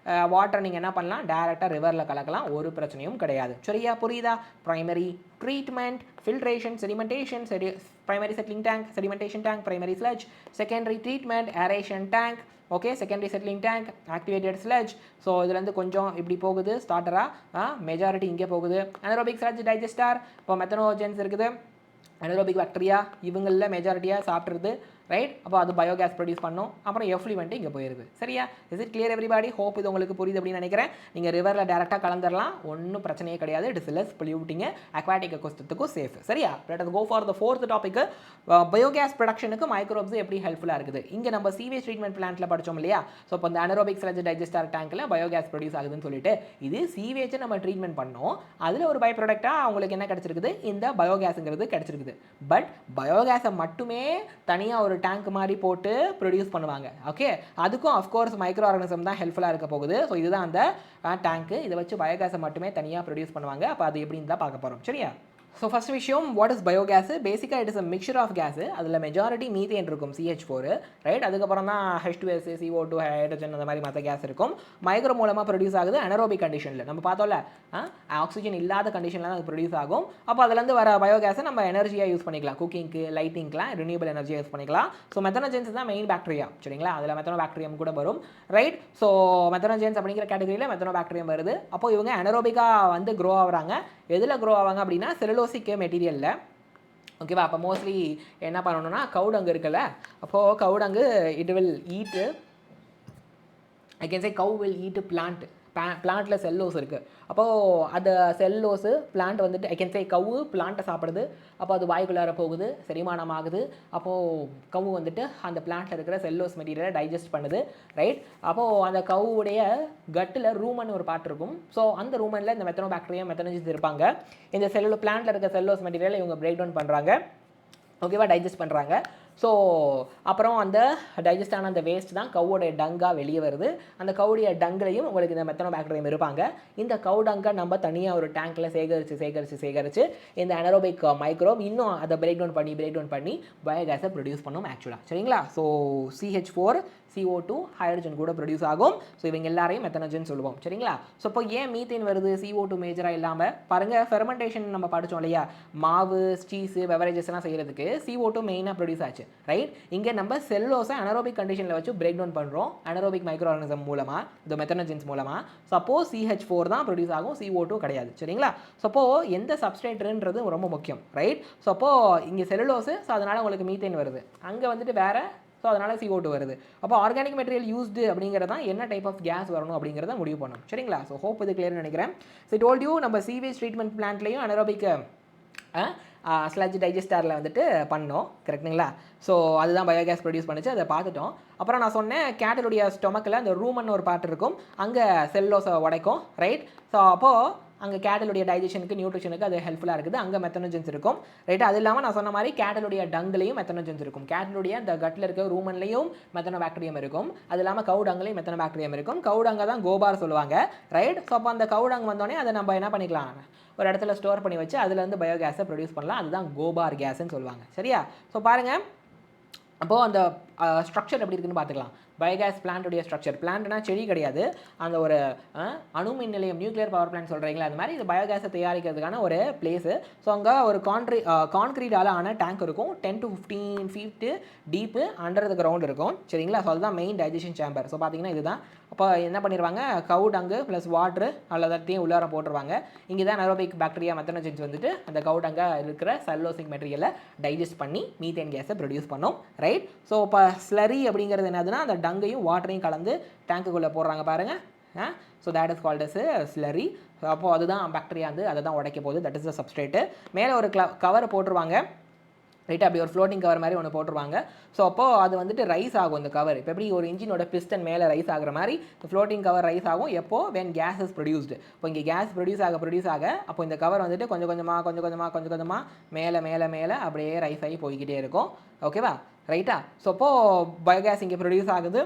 Speaker 1: வாட்டர் நீங்கள் என்ன பண்ணலாம், டேரெக்டாக ரிவரில் கலக்கலாம், ஒரு பிரச்சனையும் கிடையாது சரியா. புரியுதா. Primary treatment, filtration, sedimentation, primary settling tank, sedimentation tank, primary sludge, secondary treatment, aeration tank, okay, secondary settling tank, activated sludge. So இதுலேருந்து கொஞ்சம் இப்படி போகுது ஸ்டார்டராக, மெஜாரிட்டி இங்கே போகுது. அனரோபிக் ஸ்லட்ஜ் டைஜஸ்டர், இப்போ மெத்தனோஜன்ஸ் இருக்குது, அனரோபிக் பாக்டீரியா இவங்களில் மெஜாரிட்டியாக சாப்பிட்ருது ரைட். அப்போ அது பயோகேஸ் ப்ரொடியூஸ் பண்ணும். அப்புறம் எஃப்ளூவெண்ட் இங்கே போயிருது சரியா. Is it clear everybody? Hope இது உங்களுக்கு புரியுது அப்படின்னு நினைக்கிறேன். நீங்கள் ரிவரில் டேரெக்டாக கலந்துடலாம், ஒன்றும் பிரச்சனையே கிடையாது. It is less polluting, aquatic எக்கோசிஸ்டத்துக்கும் சேஃப் சரியா. Let us go for the fourth topic. Biogas ப்ரொடக்ஷனுக்கு மைக்ரோப்ஸ் எப்படி ஹெல்ப்ஃபுல்லாக இருக்குது. இங்கே நம்ம சீவேஜ் ட்ரீட்மெண்ட் பிளான்ட்டில் படித்தோம் இல்லையா. ஸோ இப்போ இந்த அனரோபிக் ஸ்லட்ஜ் டைஜஸ்டர் டேங்க்கில் பயோகேஸ் ப்ரொடியூஸ் ஆகுதுன்னு சொல்லிட்டு, இது சீவேஜை நம்ம ட்ரீட்மெண்ட் பண்ணோம், அதில் ஒரு பை ப்ராடக்டாக அவங்களுக்கு என்ன கிடச்சிருக்குது, இந்த பயோகேஸுங்கிறது கிடச்சிருக்குது. பட் பயோகேஸை மட்டுமே தனியாக ஒரு டேங்க் மாதிரி போட்டு ப்ரொடியூஸ் பண்ணுவாங்க ஓகே. அதுக்கும் அஃப்கோர்ஸ் மைக்ரோ ஆர்கானிசம் தான் ஹெல்ப்ஃபுல்லாக இருக்க போகுது. ஸோ இதுதான் அந்த டேங்க்கு, இதை வச்சு பயோகேஸை மட்டுமே தனியாக ப்ரொடியூஸ் பண்ணுவாங்க. அப்போ அது எப்படின்னு தான் பார்க்க போகிறோம் சரியா. ஸோ ஃபஸ்ட் விஷயம், வாட் இஸ் பயோகேஸ்? பேசிக்காக it is a mixture of gas. அதில் மெஜாரிட்டி மீத்தேன் இருக்கும், CH4 ரைட். அதுக்கப்புறம் தான் H2S, CO2, ஹைட்ரஜன் அந்த மாதிரி மற்ற கேஸ் இருக்கும். மைக்ரோ மூலமாக ப்ரொடியூஸ் ஆகுது அனரோபிக் கண்டிஷனில். நம்ம பார்த்தோம்ல, ஆக்சிஜன் இல்லாத கண்டிஷனில் தான் அது ப்ரொடியூஸ் ஆகும். அப்போ அதுலேருந்து வர பயோகேஸை நம்ம எனர்ஜியாக யூஸ் பண்ணிக்கலாம், குக்கிங்க்கு, லைட்டிங்க்குலாம் ரினியூபிள் எனர்ஜியாக யூஸ் பண்ணிக்கலாம். ஸோ மெத்தனோஜென்ஸ் தான் மெயின் பாக்டீரியா சரிங்களா. அதில் மெத்தனோபாக்டீரியம் கூட வரும் ரைட். ஸோ மெத்தனோஜென்ஸ் அப்படிங்கிற கேட்டகரியில் மெத்தனோபாக்டீரியம் வருது. அப்போ இவங்க அனரோபிக்காக வந்து க்ரோ ஆகுறாங்க. எதில் க்ரோ ஆவாங்க அப்படின்னா செலுலோசிக் மெட்டீரியலில் ஓகேவா. அப்போ மோஸ்ட்லி என்ன பண்ணணும்னா, கவுடங்கு இருக்குல்ல, அப்போது கவுடங்கு இட் வில் ஈட்டு, ஐ கேன் சே கவு வில் ஈட்டு பிளான்ட்டில் செல்லோஸ் இருக்குது. அப்போது அந்த செல்லோஸு பிளான்ட் வந்துட்டு ஐ கேன் சே கவு பிளான்ட்டை சாப்பிடுது. அப்போ அது வாய்க்குள்ளார போகுது, செரிமானம் ஆகுது. அப்போது கவு வந்துட்டு அந்த பிளான்ட்டில் இருக்கிற செல்லோஸ் மெட்டீரியலை டைஜஸ்ட் பண்ணுது ரைட். அப்போது அந்த கவுடைய கட்டில் ரூமன் ஒரு பார்ட் இருக்கும். ஸோ அந்த ரூமனில் இந்த மெத்தனோபாக்டீரியம், மெத்தனோஜன்ஸ் இருப்பாங்க. இந்த பிளான்ட்டில் இருக்க செல்லோஸ் மெட்டீரியலை இவங்க பிரேக் டவுன் பண்ணுறாங்க ஓகேவா, டைஜஸ்ட் பண்ணுறாங்க. ஸோ அப்புறம் அந்த டைஜஸ்ட் ஆன அந்த வேஸ்ட் தான் கவுடைய டங்காக வெளியே வருது. அந்த கவுடைய டங்குலையும் உங்களுக்கு இந்த மெத்தனோபாக்டீரியம் இருப்பாங்க. இந்த கவு டங்கை நம்ம தனியாக ஒரு டேங்க்கில் சேகரித்து இந்த அனரோபிக் மைக்ரோப் இன்னும் அதை பிரேக் டவுன் பண்ணி பயோகேஸை ப்ரொடியூஸ் பண்ணும் ஆக்சுவலாக சரிங்களா. ஸோ CH4, CO2, ஹைட்ரஜன் கூட ப்ரொடியூஸ் ஆகும். ஸோ இவங்க எல்லாரையும் மெத்தனோஜன் சொல்லுவோம் சரிங்களா. ஸோ இப்போ ஏன் மீத்தேன் வருது, CO2 மேஜராக இல்லாமல்? பாருங்கள், ஃபெர்மெண்டேஷன் நம்ம படித்தோம் இல்லையா, மாவு, சீஸு, பெவரேஜஸ்லாம் செய்கிறதுக்கு CO2 மெயினாக ப்ரொடியூஸ் ஆச்சு ரைட். இங்கே நம்ம செல்லோஸை அனரோபிக் கண்டிஷனில் வச்சு பிரேக் டவுன் பண்ணுறோம் அனரோபிக் மைக்ரோ ஆர்கானிசம் மூலமாக, இந்த மெத்தனோஜன்ஸ் மூலமாக. சப்போஸ் CH4 தான் ப்ரொடியூஸ் ஆகும், CO2 கிடையாது சரிங்களா. ஸோ அப்போது எந்த சப்ஸ்ட்ரேட்ன்றது ரொம்ப முக்கியம் ரைட். ஸோ அப்போது இங்கே செல்லுலோஸு, ஸோ அதனால் உங்களுக்கு மீத்தேன் வருது, அங்கே வந்துட்டு வேறு, ஸோ அதனால் CO2 வருது. அப்போ ஆர்கானிக் மெட்டீரியல் யூஸ்டு அப்படிங்கிறது தான் என்ன டைப் ஆஃப் கேஸ் வரணும் அப்படிங்கிறத முடிவு பண்ணணும் சரிங்களா. ஸோ ஹோப் இது கிளியர்னு நினைக்கிறேன். ஸோ டோல்ட் யூ நம்ம சீவேஜ் ட்ரீட்மெண்ட் பிளான்ட்லேயும் அனரோபிக் ஸ்லட்ஜ் டைஜஸ்டரில் வந்துட்டு பண்ணோம் கரெக்டுங்களா. ஸோ அதுதான் பயோகேஸ் ப்ரொடியூஸ் பண்ணிச்சு, அதை பார்த்துட்டோம். அப்புறம் நான் சொன்னேன் கேட்டலுடைய ஸ்டொமக்கில் அந்த ரூமன் ஒரு பார்ட் இருக்கும், அங்கே செல்லோஸை உடைக்கும் ரைட். ஸோ அப்போது அங்கே கேட்டலுடைய டைஜஷனுக்கு நியூட்ரிஷனுக்கு அது ஹெல்ப்ஃபுல்லாக இருக்குது, அங்கே மெத்தனோஜன்ஸ் இருக்கும். ரைட், அது இல்லாமல் நான் சொன்ன மாதிரி கேட்டலுடைய டங்லையும் மெத்தனோஜன்ஸ் இருக்கும். கேட்டலுடைய அந்த கட்டில் இருக்க ரூமன்லையும் மெத்தனோபாக்டீரியம் இருக்கும். அது இல்லாமல் கவுடங்லையும் மெத்தனோபாக்டீரியம் இருக்கும். கவுடங்க தான் கோபார் சொல்லுவாங்க. ரைட், ஸோ அப்போ அந்த கவுடங் வந்தோடனே அதை நம்ம என்ன பண்ணிக்கலாம், ஒரு இடத்துல ஸ்டோர் பண்ணி வச்சு அதுலேருந்து பயோகேஸை ப்ரொடியூஸ் பண்ணலாம். அதுதான் கோபார் கேஸ்ன்னு சொல்லுவாங்க. சரியா? ஸோ பாருங்கள், அப்போது அந்த ஸ்ட்ரக்சர் எப்படி இருக்குன்னு பார்த்துக்கலாம். பயோகேஸ் பிளான்ட்டுடைய ஸ்ட்ரக்சர், பிளான்ட்னா செடி கிடையாது, அந்த ஒரு அணுமின் நிலையம், நியூக்ளியர் பவர் பிளான்ட் சொல்கிறீங்களா, அது மாதிரி இது பயோகேஸை தயாரிக்கிறதுக்கான ஒரு பிளேஸு. ஸோ அங்கே ஒரு கான்க்ரீட்டால் ஆன டேங்க் இருக்கும், 10 to 15 feet tube under the ground இருக்கும். சரிங்களா? ஸோ அதுதான் மெயின் டைஜஷன் சேம்பர். ஸோ பார்த்தீங்கன்னா இதுதான். அப்போ என்ன பண்ணிடுவாங்க, கவு டங்கு ப்ளஸ் வாட்ரு அல்லதையும் உள்ளார போட்டுருவாங்க. இங்கே தான் அனரோபிக் பாக்டீரியா மெத்தனோஜன்ஸ் வந்துட்டு அந்த கவு டங்கா இருக்கிற செல்லோசிக் மெட்டீரியலை டைஜஸ்ட் பண்ணி மீத்தேன் கேஸை ப்ரொடியூஸ் பண்ணும். ரைட், ஸோ இப்போ ஸ்லரி அப்படிங்கிறது என்னதுன்னா அந்த டங்கையும் வாட்டரையும் கலந்து டேங்குக்குள்ளே போடுறாங்க பாருங்கள். So that is called as slurry. அப்போது அதுதான் பாக்டீரியா வந்து அதை தான் உடைக்க போகுது. That is the substrate. மேலே ஒரு கவரை போட்டுருவாங்க. ரைட், அப்படி ஒரு ஃப்ளோட்டிங் கவர் மாதிரி ஒன்று போட்டுருவாங்க. ஸோ அப்போது அது வந்துட்டு ரைஸ் ஆகும் இந்த கவர். இப்போ எப்படி ஒரு இன்ஜினோட பிஸ்டன் மேலே ரைஸ் ஆகிற மாதிரி இந்த ஃப்ளோட்டிங் கவர் ரைஸ் ஆகும் எப்போ வென் கேஸ் இஸ் ப்ரொடியூஸ்டு. இப்போ இங்கே கேஸ் ப்ரொடியூஸ் ஆக அப்போ இந்த கவர் வந்துட்டு கொஞ்சம் கொஞ்சமாக மேலே மேலே மேலே அப்படியே ரைஸ் ஆகி போய்கிட்டே இருக்கும். ஓகேவா? ரைட்டா? ஸோ அப்போது பயோகேஸ் இங்கே ப்ரொடியூஸ் ஆகுது.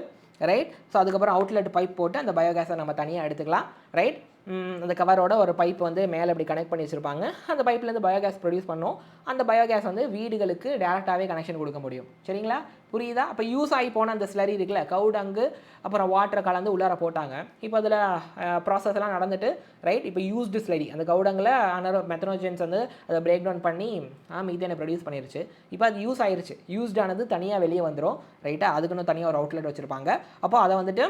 Speaker 1: ரைட், ஸோ அதுக்கப்புறம் அவுட்லெட் பைப் போட்டு அந்த பயோகேஸை நம்ம தனியாக எடுத்துக்கலாம். ரைட், அந்த கவரோட ஒரு பைப் வந்து மேலே இப்படி கனெக்ட் பண்ணி வச்சுருப்பாங்க. அந்த பைப்லேருந்து பயோகேஸ் ப்ரொடியூஸ் பண்ணோம். அந்த பயோகேஸ் வந்து வீடுகளுக்கு டேரெக்டாகவே கனெக்ஷன் கொடுக்க முடியும். சரிங்களா? புரியுதா? அப்போ யூஸ் ஆகி போன அந்த ஸ்லரி இருக்குல்ல, கவுடங்கு அப்புறம் வாட்டரை கலந்து உள்ளார போட்டாங்க. இப்போ அதில் ப்ராசஸ் எல்லாம் நடந்துட்டு, ரைட், இப்போ யூஸ்டு ஸ்லரி அந்த கவுடங்கில் மெத்தனோஜன்ஸ் வந்து அதை பிரேக் டவுன் பண்ணி மீத்தேனை ப்ரொடியூஸ் பண்ணிருச்சு. இப்போ அது யூஸ் ஆயிருச்சு. யூஸ்டானது தனியாக வெளியே வந்துடும். ரைட்டா? அதுக்குன்னு தனியாக ஒரு அவுட்லெட் வச்சுருப்பாங்க. அப்போ அதை வந்துட்டு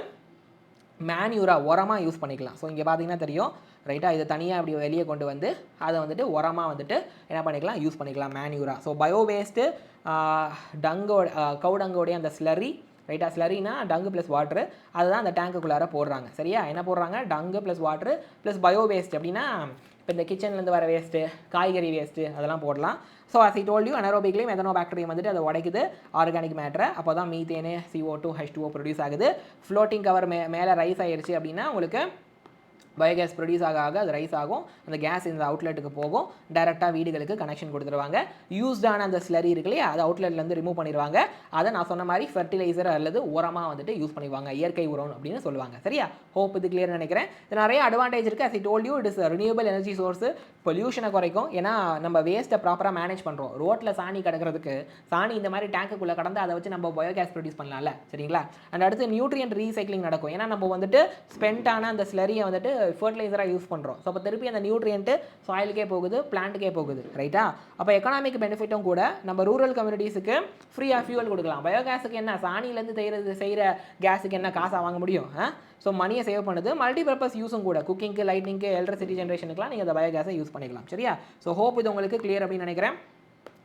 Speaker 1: மேன்யூரா உரமாக யூஸ் பண்ணிக்கலாம். ஸோ இங்கே பார்த்தீங்கன்னா தெரியும். ரைட்டா? இதை தனியாக அப்படி வெளியே கொண்டு வந்து அதை வந்துட்டு உரமாக வந்துட்டு என்ன பண்ணிக்கலாம், யூஸ் பண்ணிக்கலாம் மேன்யூரா. ஸோ பயோ வேஸ்ட்டு கவுடங்கோடைய அந்த ஸ்லரி. ரைட்டா? ஸ்லரினா டங்கு ப்ளஸ் வாட்ரு, அதுதான் அந்த டேங்குக்குள்ளார போடுறாங்க. சரியா? என்ன போடுறாங்க, dung plus water plus bio waste. அப்படின்னா இப்போ இந்த கிச்சன்லேருந்து வர வேஸ்ட்டு, காய்கறி வேஸ்ட்டு அதெல்லாம் போடலாம். So as I told you, அனரோபிக்லேயும் மெத்தனோபாக்டீரியம் வந்துட்டு அதை உடைக்குது ஆர்கானிக் மேட்டரை. அப்போ தான் மீத்தேனு CO2 H2O ப்ரொடியூஸ் ஆகுது. ஃப்ளோட்டிங் கவர் மேலே ரைஸ் ஆகிடுச்சு அப்படின்னா உங்களுக்கு பயோகேஸ் ப்ரொடியூஸ் ஆக அது ரைஸ் ஆகும். அந்த கேஸ் இந்த அவுட்லெட்டுக்கு போகும். டைரெக்டாக வீடுகளுக்கு கனெக்ஷன் கொடுத்துருவாங்க. யூஸ்டான அந்த ஸ்லரி இருக்கு இல்லையா, அதை அவுட்லெட்லேருந்து ரிமூவ் பண்ணிடுவாங்க. அதை நான் சொன்ன மாதிரி ஃபெர்டிலைசர் அல்லது உரமாக வந்துட்டு யூஸ் பண்ணிடுவாங்க. இயற்கை உரம் அப்படின்னு சொல்லுவாங்க. சரியா? ஹோப் இது கிளியர் நினைக்கிறேன். இது நிறைய அட்வான்டேஜ் இருக்குது. as I told you, it is a renewable energy source. பொல்யூஷனை குறைக்கும். ஏன்னா நம்ம வேஸ்ட்டை ப்ராப்பராக மேனேஜ் பண்ணுறோம். ரோட்டில் சாணி கிடக்கிறதுக்கு சாணி இந்த மாதிரி டேங்குக்குள்ளே கடந்து அதை வச்சு நம்ம பயோகேஸ் ப்ரொடியூஸ் பண்ணலாம்ல. சரிங்களா? அண்ட் அடுத்து நியூட்ரியன்ட் ரீசைக்ளிங் நடக்கும். ஏன்னா நம்ம வந்துட்டு ஸ்பென்டான அந்த ஸ்லரியை வந்துட்டு ஃபர்டிலைசராக யூஸ் பண்ணுறோம். ஸோ அப்போ திருப்பி அந்த நியூட்ரியன்ட்டு சாயிலுக்கே போகுது, பிளான்ட்டுக்கே போகுது. ரைட்டா? அப்போ எக்கனாமிக் பெனிஃபிட்டும் கூட. நம்ம ரூரல் கம்யூனிட்டிஸுக்கு ஃப்ரீயாக ஃபியூவல் கொடுக்கலாம். பயோகேஸுக்கு என்ன, சாணியிலேருந்து செய்கிற கேஸுக்கு என்ன காசாக வாங்க முடியும்? ஸோ மணியை சேவ் பண்ணுது. மல்டிபர்பஸ் யூஸும் கூட. குக்கிங்க்கு, லைட்டிங்க்கு, எலக்ட்ரிசிட்டி ஜென்ரேஷனுக்குலாம் நீங்கள் அந்த பயோகேஸை யூஸ் பண்ணிக்கலாம். சரியா? ஸோ ஹோப் இது உங்களுக்கு கிளியர் அப்படின்னு நினைக்கிறேன்.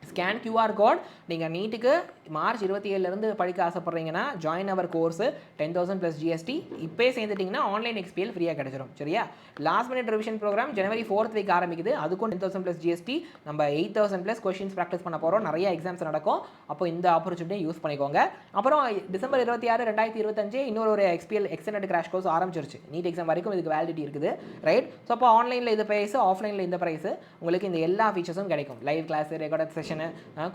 Speaker 1: Scan QR code. நீங்கள் நீட்டுக்கு மார்ச் 27 படிக்க ஆசைப்பட்றீங்கன்னா ஜாயின் அவர் கோர்ஸு 10,000 + GST இப்போ சேர்ந்துட்டிங்கன்னா ஆன்லைன் XPL ஃப்ரீயாக கிடச்சிரும். சரியா? Last minute revision programme January 4th week ஆரம்பிக்குது. அதுக்கும் 10,000 + GST. நம்ம 8,000 + கொஷின்ஸ் ப்ராக்டிஸ் பண்ண போகிறோம். நிறைய எக்ஸாம்ஸ் நடக்கும். அப்போ இந்த ஆப்பர்ச்சுனிட்டியை யூஸ் பண்ணிக்கோங்க. அப்புறம் December 26, 2025 இன்னொரு XPL எக்ஸ்டெண்டட் கிராஷ் கோர்ஸ் ஆரம்பிச்சிருச்சு. நீட் எக்ஸாம் வரைக்கும் இதுக்கு வேலிடிட்டி இருக்குது. ரைட்? ஸோ அப்போ ஆன்லைனில் இது ப்ரைஸ், ஆஃப்லைனில் இந்த ப்ரைஸ். உங்களுக்கு இந்த எல்லா ஃபீச்சர்ஸும் கிடைக்கும். Live class, recorded session,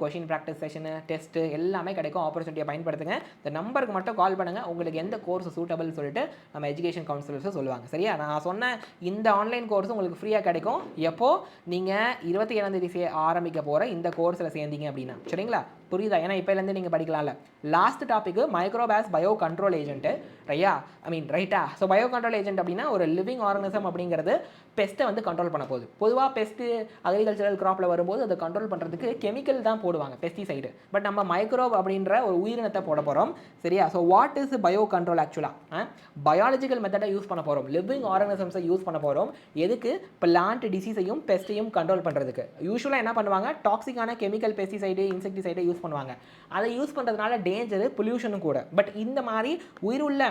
Speaker 1: question practice session, test எல்லாமே கிடைக்கும். ஆப்பர்ச்சுனிட்டியை பயன்படுத்துங்க. இந்த நம்பருக்கு மட்டும் கால் பண்ணுங்கள். உங்களுக்கு எந்த கோர்ஸ் சூட்டபிள் சொல்லிட்டு நம்ம எஜுகேஷன் கவுன்சிலர்ஸ் சொல்லுவாங்க. சரியா? நான் சொன்ன இந்த ஆன்லைன் கோர்ஸ் உங்களுக்கு ஃப்ரீயாக கிடைக்கும். எப்போ நீங்கள் 27 ஆரம்பிக்க போகிற இந்த கோர்ஸில் சேர்ந்தீங்க அப்படின்னா. சரிங்களா? புரியுதா? ஏன்னா இப்போலேருந்து நீங்கள் படிக்கலாம்ல. Last topic microbes biocontrol agent. ரைட்டா? ஸோ பயோ கண்ட்ரோல் ஏஜென்ட் அப்படின்னா ஒரு லிவிங் ஆர்கனிசம் அப்படிங்கிறது பெஸ்ட்டை வந்து கண்ட்ரோல் பண்ண போகுது. பொதுவாக பெஸ்ட்டு அக்ரிகல்ச்சரல் கிராப்பில் வரும்போது அதை கண்ட்ரோல் பண்ணுறதுக்கு கெமிக்கல் தான் போடுவாங்க, பெஸ்டிசைடு. பட் நம்ம மைக்ரோப் அப்படின்ற ஒரு உயிரினத்தை போட போகிறோம். சரியா? So what is bio control? ஆக்சுவலாக பயாலஜிக்கல் மெத்தடை யூஸ் பண்ண போகிறோம். லிவிங் ஆர்கனிசம்ஸை யூஸ் பண்ண போகிறோம். எதுக்கு? பிளான்ட் டிசீஸையும் பெஸ்ட்டையும் கண்ட்ரோல் பண்ணுறதுக்கு. யூஸ்வலாக என்ன பண்ணுவாங்க, டாக்ஸிக்கான கெமிக்கல், பெஸ்டிசைடு, இன்செக்டிசைடை யூஸ் பண்ணுவாங்க. அதை யூஸ் பண்ணுறதுனால டேஞ்சரு, பொல்யூஷனும் கூட. பட் இந்த மாதிரி உயிருள்ள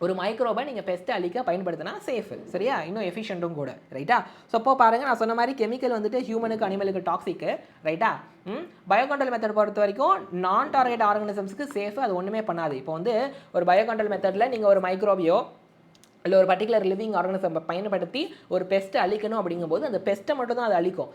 Speaker 1: ஒரு மைக்ரோபை நீங்கள் பெஸ்ட்டை அழிக்க பயன்படுத்தினா சேஃபு. சரியா? இன்னும் எஃபிஷியன்ட்டும் கூட. ரைட்டா? ஸோ அப்போ பாருங்கள், நான் சொன்ன மாதிரி கெமிக்கல் வந்துட்டு ஹியூமனுக்கு, அனிமலுக்கு டாக்ஸிக்கு. ரைட்டா? பயோ கண்ட்ரோல் மெத்தட் பொறுத்த வரைக்கும் நான் டார்கெட் ஆர்கனிசம்ஸ்க்கு சேஃபு. அது ஒன்றுமே பண்ணாது. இப்போ வந்து ஒரு பயோ கண்ட்ரோல் மெத்தடில் நீங்கள் ஒரு மைக்ரோபியோ இல்லை ஒரு பர்டிகுலர் லிவிங் ஆர்கனிசம் பயன்படுத்தி ஒரு பெஸ்ட்டை அழிக்கணும் அப்படிங்கும்போது அந்த பெஸ்ட்டை மட்டும் தான் அது அழிக்கும்,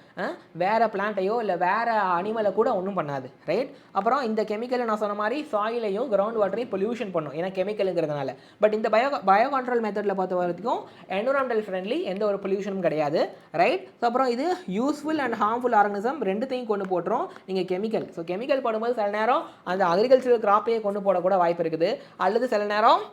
Speaker 1: வேறு பிளான்ட்டையோ இல்லை வேறு அனிமலை கூட ஒன்றும் பண்ணாது, ரைட். அப்புறம் இந்த கெமிக்கலை நான் சொன்ன மாதிரி சாயிலையும் கிரவுண்ட் வாட்டரையும் பொல்யூஷன் பண்ணும், ஏன்னா கெமிக்கலுங்கிறதுனால. பட் இந்த பயோ கண்ட்ரோல் மெத்தடில் பொறுத்த வரைக்கும் என்விரான்மெண்டல் ஃப்ரெண்ட்லி, எந்த ஒரு பொல்யூஷனும் கிடையாது, ரைட். ஸோ அப்புறம் இது யூஸ்ஃபுல் அண்ட் ஹார்ம்ஃபுல் ஆர்கனிசம் ரெண்டுத்தையும் கொண்டு போட்டுரும் நீங்கள் கெமிக்கல். ஸோ கெமிக்கல் போடும்போது சில நேரம் அந்த அக்ரிகல்ச்சரல் கிராப்பையே கொண்டு போடக்கூட வாய்ப்பு இருக்குது, அல்லது சில நேரம்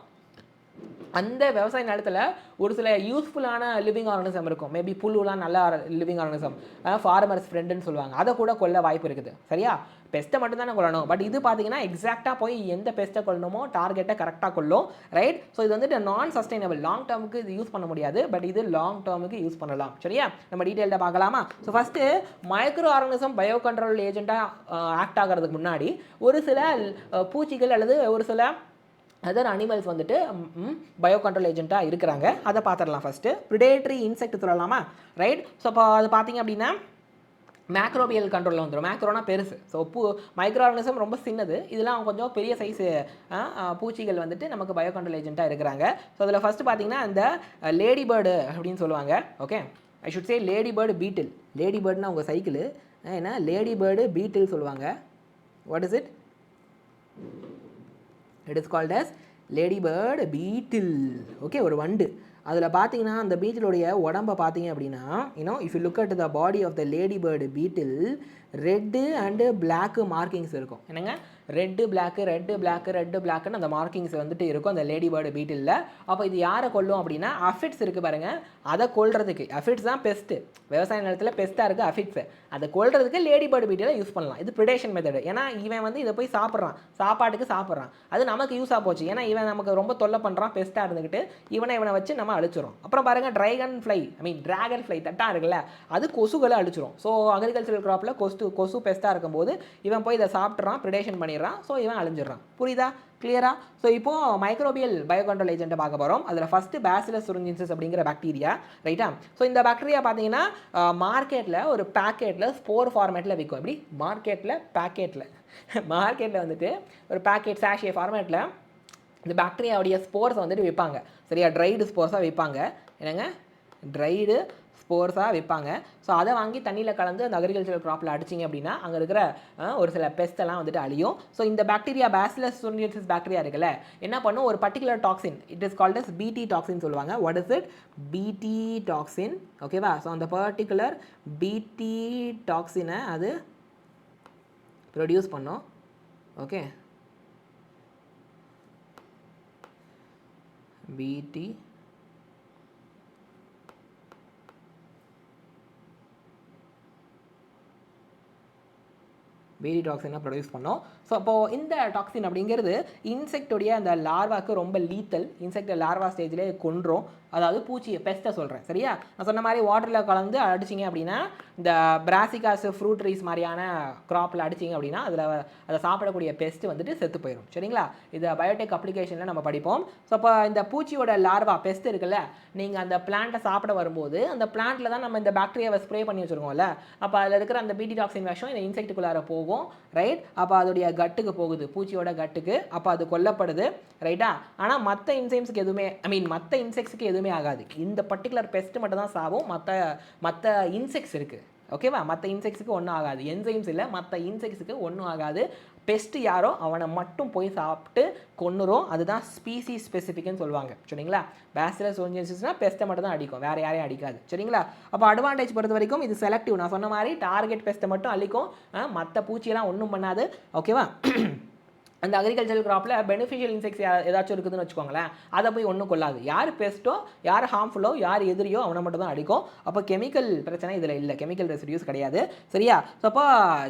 Speaker 1: அந்த விவசாய நிலத்தில் ஒரு சில யூஸ்ஃபுல்லான லிவிங் ஆர்கனிசம் இருக்கும், மேபி புல்லுலாம் நல்ல லிவிங் ஆர்கனிசம், ஃபார்மர்ஸ் ஃப்ரெண்டுன்னு சொல்லுவாங்க, அதை கூட கொல்ல வாய்ப்பு இருக்குது, சரியா. பெஸ்ட்டை மட்டும் தானே கொள்ளணும், பட் இது பார்த்தீங்கன்னா எக்ஸாக்டாக போய் எந்த பெஸ்ட்டை கொள்ளணுமோ டார்கெட்டை கரெக்டாக கொள்ளும், ரைட். ஸோ இது வந்துட்டு நான் சஸ்டைனபிள், லாங் டேர்முக்கு இது யூஸ் பண்ண முடியாது, பட் இது லாங் டேர்முக்கு யூஸ் பண்ணலாம், சரியா. நம்ம டீட்டெயில்டாக பார்க்கலாமா. So first micro organism biocontrol ஏஜென்ட்டாக ஆக்ட் ஆகிறதுக்கு முன்னாடி ஒரு சில பூச்சிகள் அல்லது ஒரு சில அதர் அனிமல்ஸ் வந்துட்டு பயோ கண்ட்ரோல் ஏஜென்ட்டாக இருக்கிறாங்க, அதை பார்த்துடலாம். ஃபஸ்ட்டு ப்ரிடேட்டரி இன்செக்ட் சொல்லலாமா, ரைட். ஸோ இப்போ அது பார்த்திங்க அப்படின்னா மேக்ரோபியல் கண்ட்ரோலில் வந்துடும். மேக்ரோனா பெருசு, ஸோ மைக்ரோ ஆர்கனிசம் ரொம்ப சின்னது, இதெல்லாம் கொஞ்சம் பெரிய சைஸு பூச்சிகள் வந்துட்டு நமக்கு பயோ கண்ட்ரோல் ஏஜென்ட்டாக இருக்கிறாங்க. ஸோ அதில் ஃபஸ்ட்டு பார்த்திங்கன்னா இந்த லேடி பேர்டு அப்படின்னு சொல்லுவாங்க, okay. I should say ladybird beetle. லேடி பேர்டுனா உங்கள் சைக்கிள், ஏன்னா லேடி பேர்டு பீட்டில் சொல்லுவாங்க. What is it? It is called as ladybird beetle, okay. ஒரு வண்டு. அதில் பார்த்தீங்கன்னா அந்த பீட்டிலுடைய உடம்பை பார்த்தீங்க அப்படின்னா, if you look at the body of the ladybird beetle red and black markings இருக்கும். என்னங்க, ரெட்டு பிளாக்குன்னு அந்த மார்க்கிங்ஸ் வந்துட்டு இருக்கும் அந்த லேடி பேர்டு பீட்டில். அப்போ இது யாரை கொல்லும் அப்படின்னா அஃபிட்ஸ் இருக்குது பாருங்கள், அதை கொல்றதுக்கு. அஃபிட்ஸ் தான் பெஸ்ட்டு, விவசாய நிலத்தில் பெஸ்ட்டாக இருக்குது அஃபிட்ஸு, அதை கொல்றதுக்கு லேடி பேர்டு பீட்டில் யூஸ் பண்ணலாம். இது ப்ரிடேஷன் மெத்தடு. ஏன்னா இவன் வந்து இதை போய் சாப்பிட்றான், சாப்பாட்டுக்கு சாப்பிட்றான், அது நமக்கு யூஸாக போச்சு. ஏன்னா இவன் நமக்கு ரொம்ப தொல்லை பண்ணுறான் பெஸ்ட்டாக இருந்துக்கிட்டு, இவனை வச்சு நம்ம அழிச்சிரும். அப்புறம் பாருங்கள் ட்ராகன் ஃப்ளை தட்டாக இருக்குல்ல, அது கொசுகளை அழிச்சிரும். ஸோ அக்ரிகல்ச்சரல் கிராப்பில் கொசு பெஸ்ட்டாக இருக்கும்போது இவன் போய் இதை சாப்பிட்றான், ப்ரிடேஷன் பண்ணிடுறான், ஸோ இவன் அழிஞ்சிடறான். புரியுதா, கிளியரா? ஸோ இப்போது மைக்ரோபியல் பயோ கண்ட்ரோல் ஏஜென்ட்டை பார்க்க போகிறோம். அதில் ஃபஸ்ட்டு பேசிலஸ் துரிஞ்சின்சிஸ் அப்படிங்கிற பாக்டீரியா, ரைட்டா. ஸோ இந்த பாக்டீரியா பார்த்தீங்கன்னா மார்க்கெட்டில் ஒரு பேக்கெட்டில் ஸ்போர் ஃபார்மேட்டில் விற்கும். எப்படி மார்க்கெட்டில் வந்துட்டு ஒரு பேக்கெட் சாஷே ஃபார்மேட்டில் இந்த பாக்டீரியாவுடைய ஸ்போர்ஸை வந்துட்டு விற்பாங்க, சரியா. ட்ரைடு ஸ்போர்ஸாக விற்பாங்க, என்னங்க, ட்ரைடு ஸ்போர்ஸாக விற்பாங்க. ஸோ அதை வாங்கி தண்ணியில் கலந்து அந்த அக்ரிகல்ச்சரல் க்ராப்பில் அடிச்சிங்க அப்படின்னா அங்கே இருக்கிற ஒரு சில பெஸ்ட்டெல்லாம் வந்துட்டு அழியும். ஸோ இந்த பாக்டீரியா பேசிலஸ் துரிஞ்சின்சிஸ் பாக்டீரியா இருக்குல்ல, என்ன பண்ணும், ஒரு particular toxin, it is called as BT toxin சொல்லுவாங்க. What is it? BT toxin, ஓகேவா. ஸோ அந்த பர்டிகுலர் பிடி டாக்ஸினை அது ப்ரொடியூஸ் பண்ணும், ஓகே. பிடி டாக்ஸினை ப்ரொடியூஸ் பண்ணோம். ஸோ அப்போது இந்த டாக்ஸின் அப்படிங்கிறது இன்செக்டோடைய அந்த லார்வாக்கு ரொம்ப லீத்தல், இன்செக்டை லார்வா ஸ்டேஜ்லேயே கொன்றும், அதாவது பூச்சியை பெஸ்ட்டை சொல்கிறேன், சரியா. நான் சொன்ன மாதிரி வாட்டரில் கலந்து அடிச்சிங்க அப்படின்னா இந்த பிராசிகாஸ் ஃப்ரூட் ட்ரீஸ் மாதிரியான க்ராப்பில் அடிச்சிங்க அப்படின்னா அதை சாப்பிடக்கூடிய பெஸ்ட்டு வந்துட்டு செத்து போயிடும், சரிங்களா. இதை பயோடெக் அப்ளிகேஷனில் நம்ம படிப்போம். ஸோ அப்போ இந்த பூச்சியோட லார்வா பெஸ்ட் இருக்குல்ல, நீங்கள் அந்த பிளான்ட்டை சாப்பிட வரும்போது அந்த பிளான்ட்டில் தான் நம்ம இந்த பாக்டீரியாவை ஸ்ப்ரே பண்ணி வச்சுருக்கோம்ல, அப்போ அதில் இருக்கிற அந்த பிடி டாக்ஸின் விஷம் இந்த இன்செக்ட்டுக்குள்ளார போகும், ரைட். அப்போ அதோடைய கட்டுக்கு போகுது, பூச்சியோட கட்டுக்கு, அப்போ அது கொல்லப்படுது, ரைட்டா. ஆனால் மற்ற இன்சைம்ஸுக்கு எதுவுமே மற்ற இன்செக்ட்ஸுக்கு எதுவுமே ஆகாது, இந்த பர்டிகுலர் பெஸ்ட்டு மட்டும் தான் சாவும், மற்ற இன்செக்ட்ஸ் இருக்குது, ஓகேவா. மற்ற இன்செக்ட்ஸுக்கு ஒன்றும் ஆகாது, என்சைம்ஸ் இல்லை, மற்ற இன்செக்ட்ஸுக்கு ஒன்றும் ஆகாது. பெஸ்ட்டு யாரோ அவனை மட்டும் போய் சாப்பிட்டு கொன்னுரும், அதுதான் ஸ்பீசி ஸ்பெசிஃபிக்னு சொல்லுவாங்க, சரிங்களா. பேசிலஸ் துரிஞ்சின்சிஸ்னால் பெஸ்ட்டை மட்டும் தான் அடிக்கும், வேறு யாரையும் அடிக்காது, சரிங்களா. அப்போ அட்வான்டேஜ் பொறுத்த வரைக்கும் இது செலக்டிவ், நான் சொன்ன மாதிரி டார்கெட் பெஸ்ட்டை மட்டும் அழிக்கும், மற்ற பூச்சியெல்லாம் ஒன்றும் பண்ணாது, ஓகேவா. அந்த அக்ரிகல்ச்சரல் கிராப்பில் பெனிஃபிஷியல் இன்செக்ட்ஸ் ஏதாச்சும் இருக்குதுன்னு வச்சுக்கோங்களேன், அதை போய் ஒன்றும் கொள்ளாது. யார் பெஸ்ட்டோ, யார் ஹார்ம்ஃபுல்லோ, யார் எதிரியோ அவனை மட்டும் தான் அடிக்கும். அப்போ கெமிக்கல் பிரச்சனை இதில் இல்லை, கெமிக்கல் ரெசிடியூஸ் கிடையாது, சரியா. ஸோ அப்போ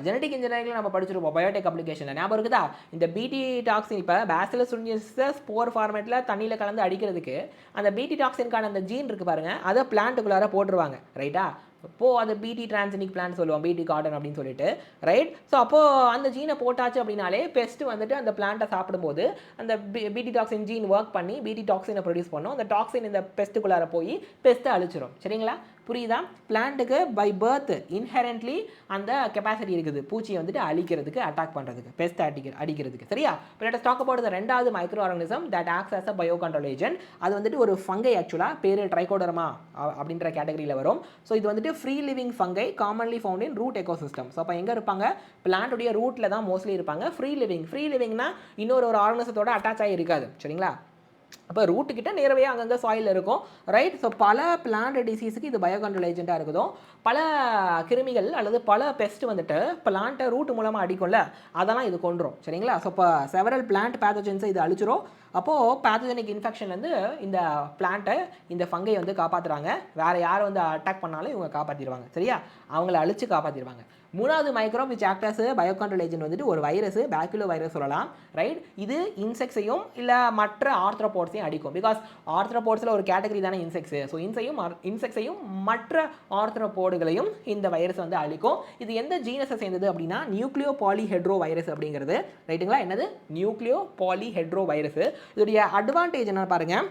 Speaker 1: ஜெனடிக் இன்ஜினியரிங்கில் நம்ம படிச்சிருப்போம் பயோடெக் அப்ளிகேஷனில், ஞாபகம் இருக்குதா. இந்த பிடி டாக்ஸின் இப்போ பேசிலஸ் துரிஞ்சின்சிஸை ஸ்போர் ஃபார்மேட்டில் தண்ணியில் கலந்து அடிக்கிறதுக்கு அந்த பிடி டாக்ஸின்கான அந்த ஜீன் இருக்குது பாருங்கள், அதை பிளான்ட்டுக்குள்ளார போட்டுருவாங்க, ரைட்டா. அப்போது அது பிடி டிரான்சினிக் பிளான்ட் சொல்லுவோம், பிடி கார்டன் அப்படின்னு சொல்லிட்டு, ரைட். ஸோ அப்போது அந்த ஜீனை போட்டாச்சு அப்படின்னாலே பெஸ்ட்டு வந்துட்டு அந்த பிளான்ட்டை சாப்பிடும்போது அந்த பிடி டாக்ஸின் ஜீன் ஒர்க் பண்ணி பிடி டாக்ஸினை ப்ரொடியூஸ் பண்ணும், அந்த டாக்ஸின் இந்த பெஸ்ட்டுக்குள்ளார போய் பெஸ்ட்டை அழிச்சிடும், சரிங்களா. புரியுதா? பிளான்ட்டுக்கு பை பர்த் இன்ஹெரண்ட்லி அந்த கெப்பாசிட்டி இருக்குது பூச்சியை வந்துட்டு அழிக்கிறதுக்கு, அட்டாக் பண்ணுறதுக்கு, பெஸ்ட் அடிக்கிறதுக்கு. சரியா? இப்போ let us talk about the ரெண்டாவது micro organism that acts as a bio control agent. அது வந்துட்டு ஒரு ஃபங்கை, ஆக்சுவலாக பேர் ட்ரைகோடர்மா அப்படின்ற கேட்டகரியில் வரும். ஸோ இது வந்துட்டு free living fungi commonly found in root ecosystem. So அப்போ எங்கே இருப்பாங்க? பிளான்ட்டுடைய ரூட்டில் தான் மோஸ்ட்லி இருப்பாங்க. ஃப்ரீ லிவிங்னா இன்னொரு ஆர்கனிசத்தோட அட்டாச் ஆகி இருக்காது. சரிங்களா? அப்போ ரூட்டுக்கிட்ட நேரவே அங்கங்கே சாயில் இருக்கும். ரைட்? ஸோ பல பிளான்ட் டிசீஸுக்கு இது பயோ கண்ட்ரோல் ஏஜென்ட்டாக இருக்குதும். பல கிருமிகள் அல்லது பல பெஸ்ட் வந்துட்டு பிளான்ட்டை ரூட் மூலமாக அடிக்கும்ல, அதெல்லாம் இது கொண்டுரும். சரிங்களா? ஸோ இப்போ செவரல் பிளான்ட் பேத்தோஜன்ஸை இது அழிச்சிரும். அப்போது பேத்தோஜெனிக் இன்ஃபெக்ஷன்லேருந்து இந்த பிளான்ட்டை, இந்த ஃபங்கை வந்து காப்பாற்றுறாங்க. வேறு யார் வந்து அட்டாக் பண்ணாலும் இவங்க காப்பாற்றிடுவாங்க. சரியா? அவங்கள அழிச்சு காப்பாற்றிடுவாங்க. மூணாவது microbe which act as bio control agent வந்துட்டு ஒரு வைரஸ், பேக்டீரியோ வைரஸ் சொல்லலாம். ரைட்? இது இன்செக்ட்ஸையும் இல்லை மற்ற ஆர்த்ரோபோட்ஸையும் அடிக்கும். பிகாஸ் ஆர்த்ரோபோட்ஸில் ஒரு கேட்டகரி தானே இன்செக்ட்ஸு. ஸோ இன்செக்ட்ஸையும் மற்ற ஆர்த்ரோபோடுகளையும் இந்த வைரஸ் வந்து அழிக்கும். இது எந்த ஜீனஸை சேர்ந்தது அப்படின்னா நியூக்ளியோ பாலிஹெட்ரோ வைரஸ் அப்படிங்கிறது. ரைட்டுங்களா? என்னது? Nucleopolyhedrovirus. இதோடைய அட்வான்டேஜ் என்ன பாருங்கள்,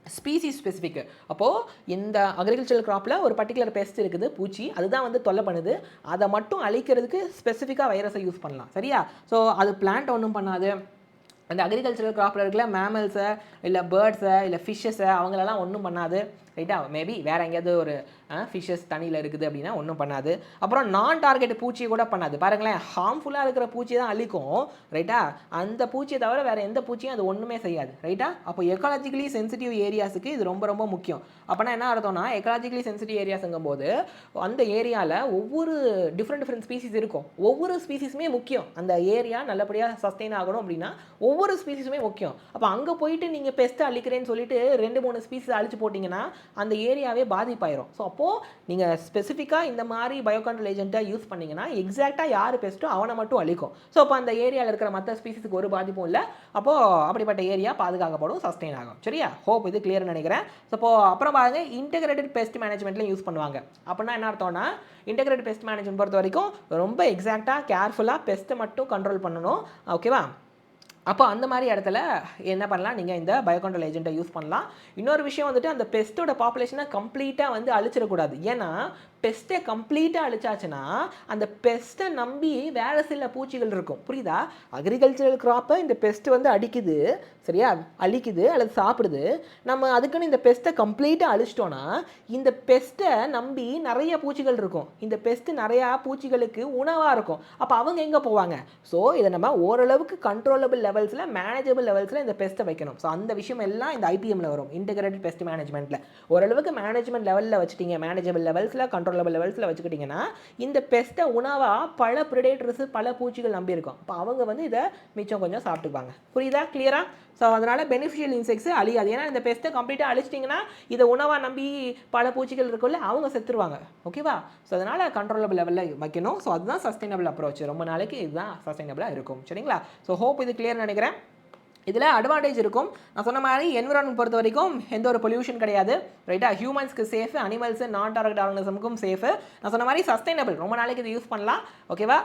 Speaker 1: ஸ்பீசிஸ் ஸ்பெசிஃபிக். அப்போது இந்த அக்ரிகல்ச்சரல் கிராப்பில் ஒரு பர்டிகுலர் பெஸ்ட் இருக்குது, பூச்சி, அதுதான் வந்து தொல்லை பண்ணுது. அதை மட்டும் அழிக்கிறதுக்கு ஸ்பெசிஃபிக்காக வைரஸை யூஸ் பண்ணலாம். சரியா? ஸோ அது பிளான்ட் ஒன்றும் பண்ணாது. அந்த அக்ரிகல்ச்சரல் கிராப்பில் இருக்கிற மேமல்ஸை இல்லை பேர்ட்ஸை இல்லை ஃபிஷ்ஷஸை அவங்களெல்லாம் ஒன்றும் பண்ணாது. ரைட்டா? மேபி வேறு எங்கேயாவது ஒரு ஃபிஷ்ஷஸ் தண்ணியில் இருக்குது அப்படின்னா ஒன்றும் பண்ணாது. அப்புறம் நான் டார்கெட் பூச்சியை கூட பண்ணாது. பாருங்களேன், ஹார்ம்ஃபுல்லாக இருக்கிற பூச்சியை தான் அழிக்கும். ரைட்டா? அந்த பூச்சியை தவிர வேறு எந்த பூச்சியும் அது ஒன்றுமே செய்யாது. ரைட்டா? அப்போ எக்காலஜிக்கலி சென்சிட்டிவ் ஏரியாஸுக்கு இது ரொம்ப ரொம்ப முக்கியம். அப்போனா என்ன அர்த்தம்னா, எக்காலஜிக்கலி சென்சிட்டிவ் ஏரியாஸுங்கும் போது அந்த ஏரியாவில் ஒவ்வொரு டிஃப்ரெண்ட் ஸ்பீசிஸ் இருக்கும். ஒவ்வொரு ஸ்பீசிஸுமே முக்கியம். அந்த ஏரியா நல்லபடியாக சஸ்டெயின் ஆகணும் அப்படின்னா ஒவ்வொரு ஸ்பீசிஸுமே முக்கியம். அப்போ அங்கே போயிட்டு நீங்கள் பெஸ்ட்டை அழிக்கிறேன்னு சொல்லிட்டு 2-3 ஸ்பீசிஸ் அழிச்சு போட்டிங்கன்னா அந்த ஏரியாவே பாதிப்பாயிரும். ஸோ அப்போது நீங்கள் ஸ்பெசிஃபிக்காக இந்த மாதிரி பயோ கண்ட்ரோல் ஏஜென்ட்டை யூஸ் பண்ணிங்கன்னா எக்ஸாக்டாக யார் பெஸ்ட்டோ அவனை மட்டும் அழிக்கும். ஸோ அப்போ அந்த ஏரியாவில் இருக்கிற மற்ற ஸ்பீசிஸுக்கு ஒரு பாதிப்பும் இல்லை. அப்போது அப்படிப்பட்ட ஏரியா பாதுகாக்கப்படும், சஸ்டெயின் ஆகும். சரியா? ஹோப் இது கிளியர்னு நினைக்கிறேன். ஸோ அப்போது அப்புறம் பாருங்க, இன்டெகிரேட்டட் பெஸ்ட் மேனேஜ்மெண்ட்லையும் யூஸ் பண்ணுவாங்க. அப்படின்னா என்ன அர்த்தம்னா, இன்டெகிரேட்டட் பெஸ்ட் மேனேஜ்மெண்ட் பொறுத்த வரைக்கும் ரொம்ப எக்ஸாக்டாக கேர்ஃபுல்லாக பெஸ்ட்டை மட்டும் கண்ட்ரோல் பண்ணணும். ஓகேவா? அப்போ அந்த மாதிரி இடத்துல என்ன பண்ணலாம், நீங்கள் இந்த பயோ கண்ட்ரோல் ஏஜென்ட்டை யூஸ் பண்ணலாம். இன்னொரு விஷயம் வந்துட்டு, அந்த பெஸ்ட்டோட பாப்புலேஷனை கம்ப்ளீட்டாக வந்து அழிச்சிடக்கூடாது. ஏன்னா பெஸ்ட்டை கம்ப்ளீட்டாக அழிச்சாச்சுன்னா அந்த பெஸ்ட்டை நம்பி வேறு சில பூச்சிகள் இருக்கும். புரியுதா? அக்ரிகல்ச்சரல் கிராப்பை இந்த பெஸ்ட் வந்து அடிக்குது, சரியா, அழிக்குது அல்லது சாப்பிடுது. நம்ம அதுக்குன்னு இந்த பெஸ்ட்டை கம்ப்ளீட்டாக அழிச்சிட்டோன்னா இந்த பெஸ்ட்டை நம்பி நிறைய பூச்சிகள் இருக்கும். இந்த பெஸ்ட்டு நிறையா பூச்சிகளுக்கு உணவாக இருக்கும். அப்போ அவங்க எங்கே போவாங்க? ஸோ இதை நம்ம ஓரளவுக்கு கண்ட்ரோலபிள் லெவல்ஸில், மேனேஜபிள் லெவல்ஸில் இந்த பெஸ்ட்டை வைக்கணும். ஸோ அந்த விஷயம் எல்லாம் இந்த ஐபிஎம்மில் வரும், இன்டெகிரேட்டட் பெஸ்ட் மேனேஜ்மெண்ட்டில். ஓரளவுக்கு மேனேஜ்மெண்ட் லெவலில் வச்சுட்டீங்க, மேனேஜபிள் லெவல்ஸில், கண்ட்ரோலபிள் லெவல்ஸில் வச்சுக்கிட்டிங்கன்னா இந்த பெஸ்ட்டை உணவாக பல ப்ரிடேட்டர்ஸு, பல பூச்சிகள் நம்பியிருக்கும். அப்போ அவங்க வந்து இதை மிச்சம் கொஞ்சம் சாப்பிட்டுக்குவாங்க. புரியுதா? கிளியராக? ஸோ அதனால் பெனிஃபிஷியல் இன்செக்ட்ஸு அழியாது. ஏன்னா இந்த பெஸ்ட்டை கம்ப்ளீட்டாக அழிச்சிட்டிங்கன்னா இதை உணவாக நம்பி பல பூச்சிகள் இருக்குல்ல, அவங்க செத்துருவாங்க. ஓகேவா? ஸோ அதனால் கண்ட்ரோலபிள் லெவலில் வைக்கணும். ஸோ அதுதான் சஸ்டைனபிள் அப்ரோச். ரொம்ப நாளைக்கு இதுதான் சஸ்டைனபிளாக இருக்கும். சரிங்களா? ஸோ ஹோப் இது கிளியர் நினைக்கிறேன். இதில் அட்வான்டேஜ் இருக்கும். நான் சொன்ன மாதிரி என்விரான்மெண்ட் பொறுத்த வரைக்கும் எந்த ஒரு பொல்யூஷன் கிடையாது. ரைட்டா? ஹியூமன்ஸ்க்கு சேஃபு, அனிமல்ஸு, நான் டார்கெட் ஆர்கனிசமுக்கும் சேஃபு. நான் சொன்ன மாதிரி சஸ்டைனபிள், ரொம்ப நாளைக்கு இது யூஸ் பண்ணலாம். ஓகேவா?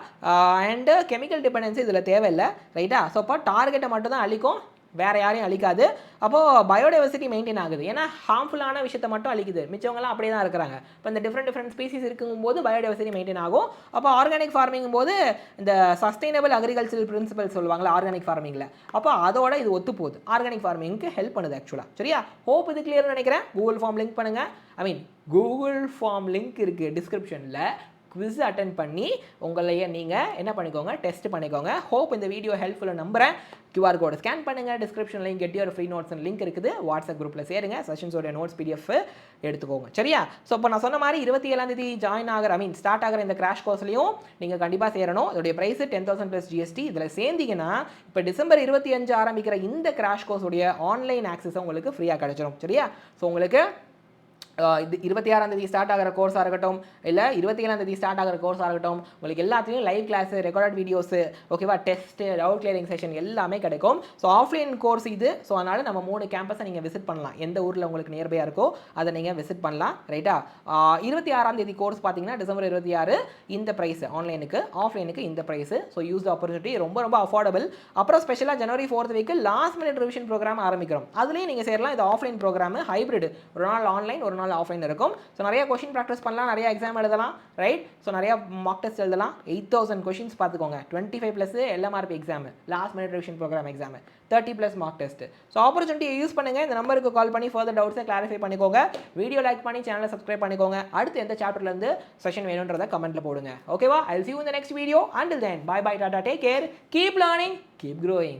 Speaker 1: அண்டு கெமிக்கல் டிபெண்டன்சி இதில் தேவையில்லை. ரைட்டா? ஸோ அப்போ டார்கெட்டை மட்டும் தான் அழிக்கும், வேறு யாரையும் அழிக்காது. அப்போது பயோடைவர்சிட்டி மெயின்டைன் ஆகுது. ஏன்னா ஹார்ம்ஃபுல்லான விஷயத்தை மட்டும் அழிக்குது, மிச்சவங்களாம் அப்படியே தான் இருக்கிறாங்க. இப்போ இந்த டிஃப்ரெண்ட் ஸ்பீசிஸ் இருக்கும்போது பயோடைவர்சிட்டி மெயின்டைன் ஆகும். அப்போ ஆர்கானிக் ஃபார்மிங் போது இந்த சஸ்டைனபிள் அக்ரிகல்ச்சரல் பிரின்சிபல் சொல்லுவாங்களா ஆர்கானிக் ஃபார்மிங்கில், அப்போ அதோட இது ஒத்து போகுது. ஆர்கானிக் ஃபார்மிங்க்கு ஹெல்ப் பண்ணுது ஆக்சுவலாக. சரியா? ஹோப் இது கிளியர்னு நினைக்கிறேன். கூகுள் ஃபார்ம் லிங்க் பண்ணுங்கள். கூகுள் ஃபார்ம் லிங்க் இருக்குது டிஸ்கிரிப்ஷனில். குவிஸ் அட்டென்ட் பண்ணி உங்களையே நீங்கள் என்ன பண்ணிக்கோங்க, டெஸ்ட் பண்ணிக்கோங்க. ஹோப் இந்த வீடியோ ஹெல்ப்ஃபுல்லாக நம்புகிறேன். QR கோடை ஸ்கேன் பண்ணுங்கள், description link get your free notes link இருக்குது. வாட்ஸ்அப் குரூப்பில் சேருங்க, செஷன்ஸோட நோட்ஸ் PDF எடுத்துக்கோங்க. சரியா? ஸோ இப்போ நான் சொன்ன மாதிரி 27ஆம் தேதி ஜாயின் ஆகிற ஸ்டார்ட் ஆகிற இந்த கிராஷ் கோர்ஸ்லையும் நீங்கள் கண்டிப்பாக சேரணும். இதோடைய ப்ரைஸ் 10,000 + GST. இதில் சேர்ந்தீங்கன்னா இப்போ டிசம்பர் 25 ஆரம்பிக்கிற இந்த கிராஷ் கோர்ஸுடைய ஆன்லைன் ஆக்சஸ் உங்களுக்கு ஃப்ரீயாக கிடச்சிரும். சரியா? ஸோ உங்களுக்கு இது 26ஆம் தேதி ஸ்டார்ட் ஆகிற கோர்ஸாக இருக்கட்டும், இல்லை 27ஆம் தேதி ஸ்டார்ட் ஆகிற கோர்ஸாக இருக்கட்டும், உங்களுக்கு எல்லாத்துலேயும் லைவ் கிளாஸு, ரெக்கார்ட் வீடியோஸு, ஓகேவா, டெஸ்ட்டு, டவுட் கிளியரிங் செஷன் எல்லாமே கிடைக்கும். ஸோ ஆஃப்லைன் கோர்ஸ் இது. ஸோ அதனால் நம்ம 3 கேம்பஸை நீங்கள் விசிட் பண்ணலாம். எந்த ஊரில் உங்களுக்கு நியர்பையாக இருக்கோ அதை நீங்கள் விசிட் பண்ணலாம். ரைட்டா? 26ஆம் தேதி கோர்ஸ் பார்த்தீங்கன்னா டிசம்பர் 26 இந்த ப்ரைஸ், ஆன்லைனுக்கு, ஆஃப்லைனுக்கு இந்த price. So use the opportunity, ரொம்ப ரொம்ப அஃபோர்டபுள். அப்புறம் ஸ்பெஷலாக ஜனவரி 4th week last minute revision programme ஆரம்பிக்கிறோம். அதுலேயும் நீங்கள் சேரலாம். இது ஆஃப்லைன் ப்ரோக்ராம், ஹைப்ரிட், ஒரு நாள் ஆன்லைன், ஒரு நாள் நாள் ஆஃப்லைன் இருக்கும். ஸோ நிறைய கொஷின் ப்ராக்டிஸ் பண்ணலாம், நிறைய எக்ஸாம் எழுதலாம், ரைட். ஸோ நிறைய மார்க் டெஸ்ட் எழுதலாம். 8000 கொஷின்ஸ் பார்த்துக்கோங்க. 25 plus LMRP exam, last minute revision programme exam, 30 plus mock test. So ஆப்பர்ச்சுனிட்டியை யூஸ் பண்ணுங்கள். இந்த நம்பருக்கு கால் பண்ணி ஃபர்தர் டவுட்ஸை கிளாரிஃபை பண்ணிக்கோங்க. வீடியோ லைக் பண்ணி சேனலை சப்ஸ்கிரைப் பண்ணிக்கோங்க. அடுத்து எந்த சாப்டர்லேருந்து செஷன் வேணுன்றதை கமெண்ட்டில் போடுங்க. ஓகேவா? I'll see you in the next video. Until then, bye bye, tata, take care, keep learning, keep growing.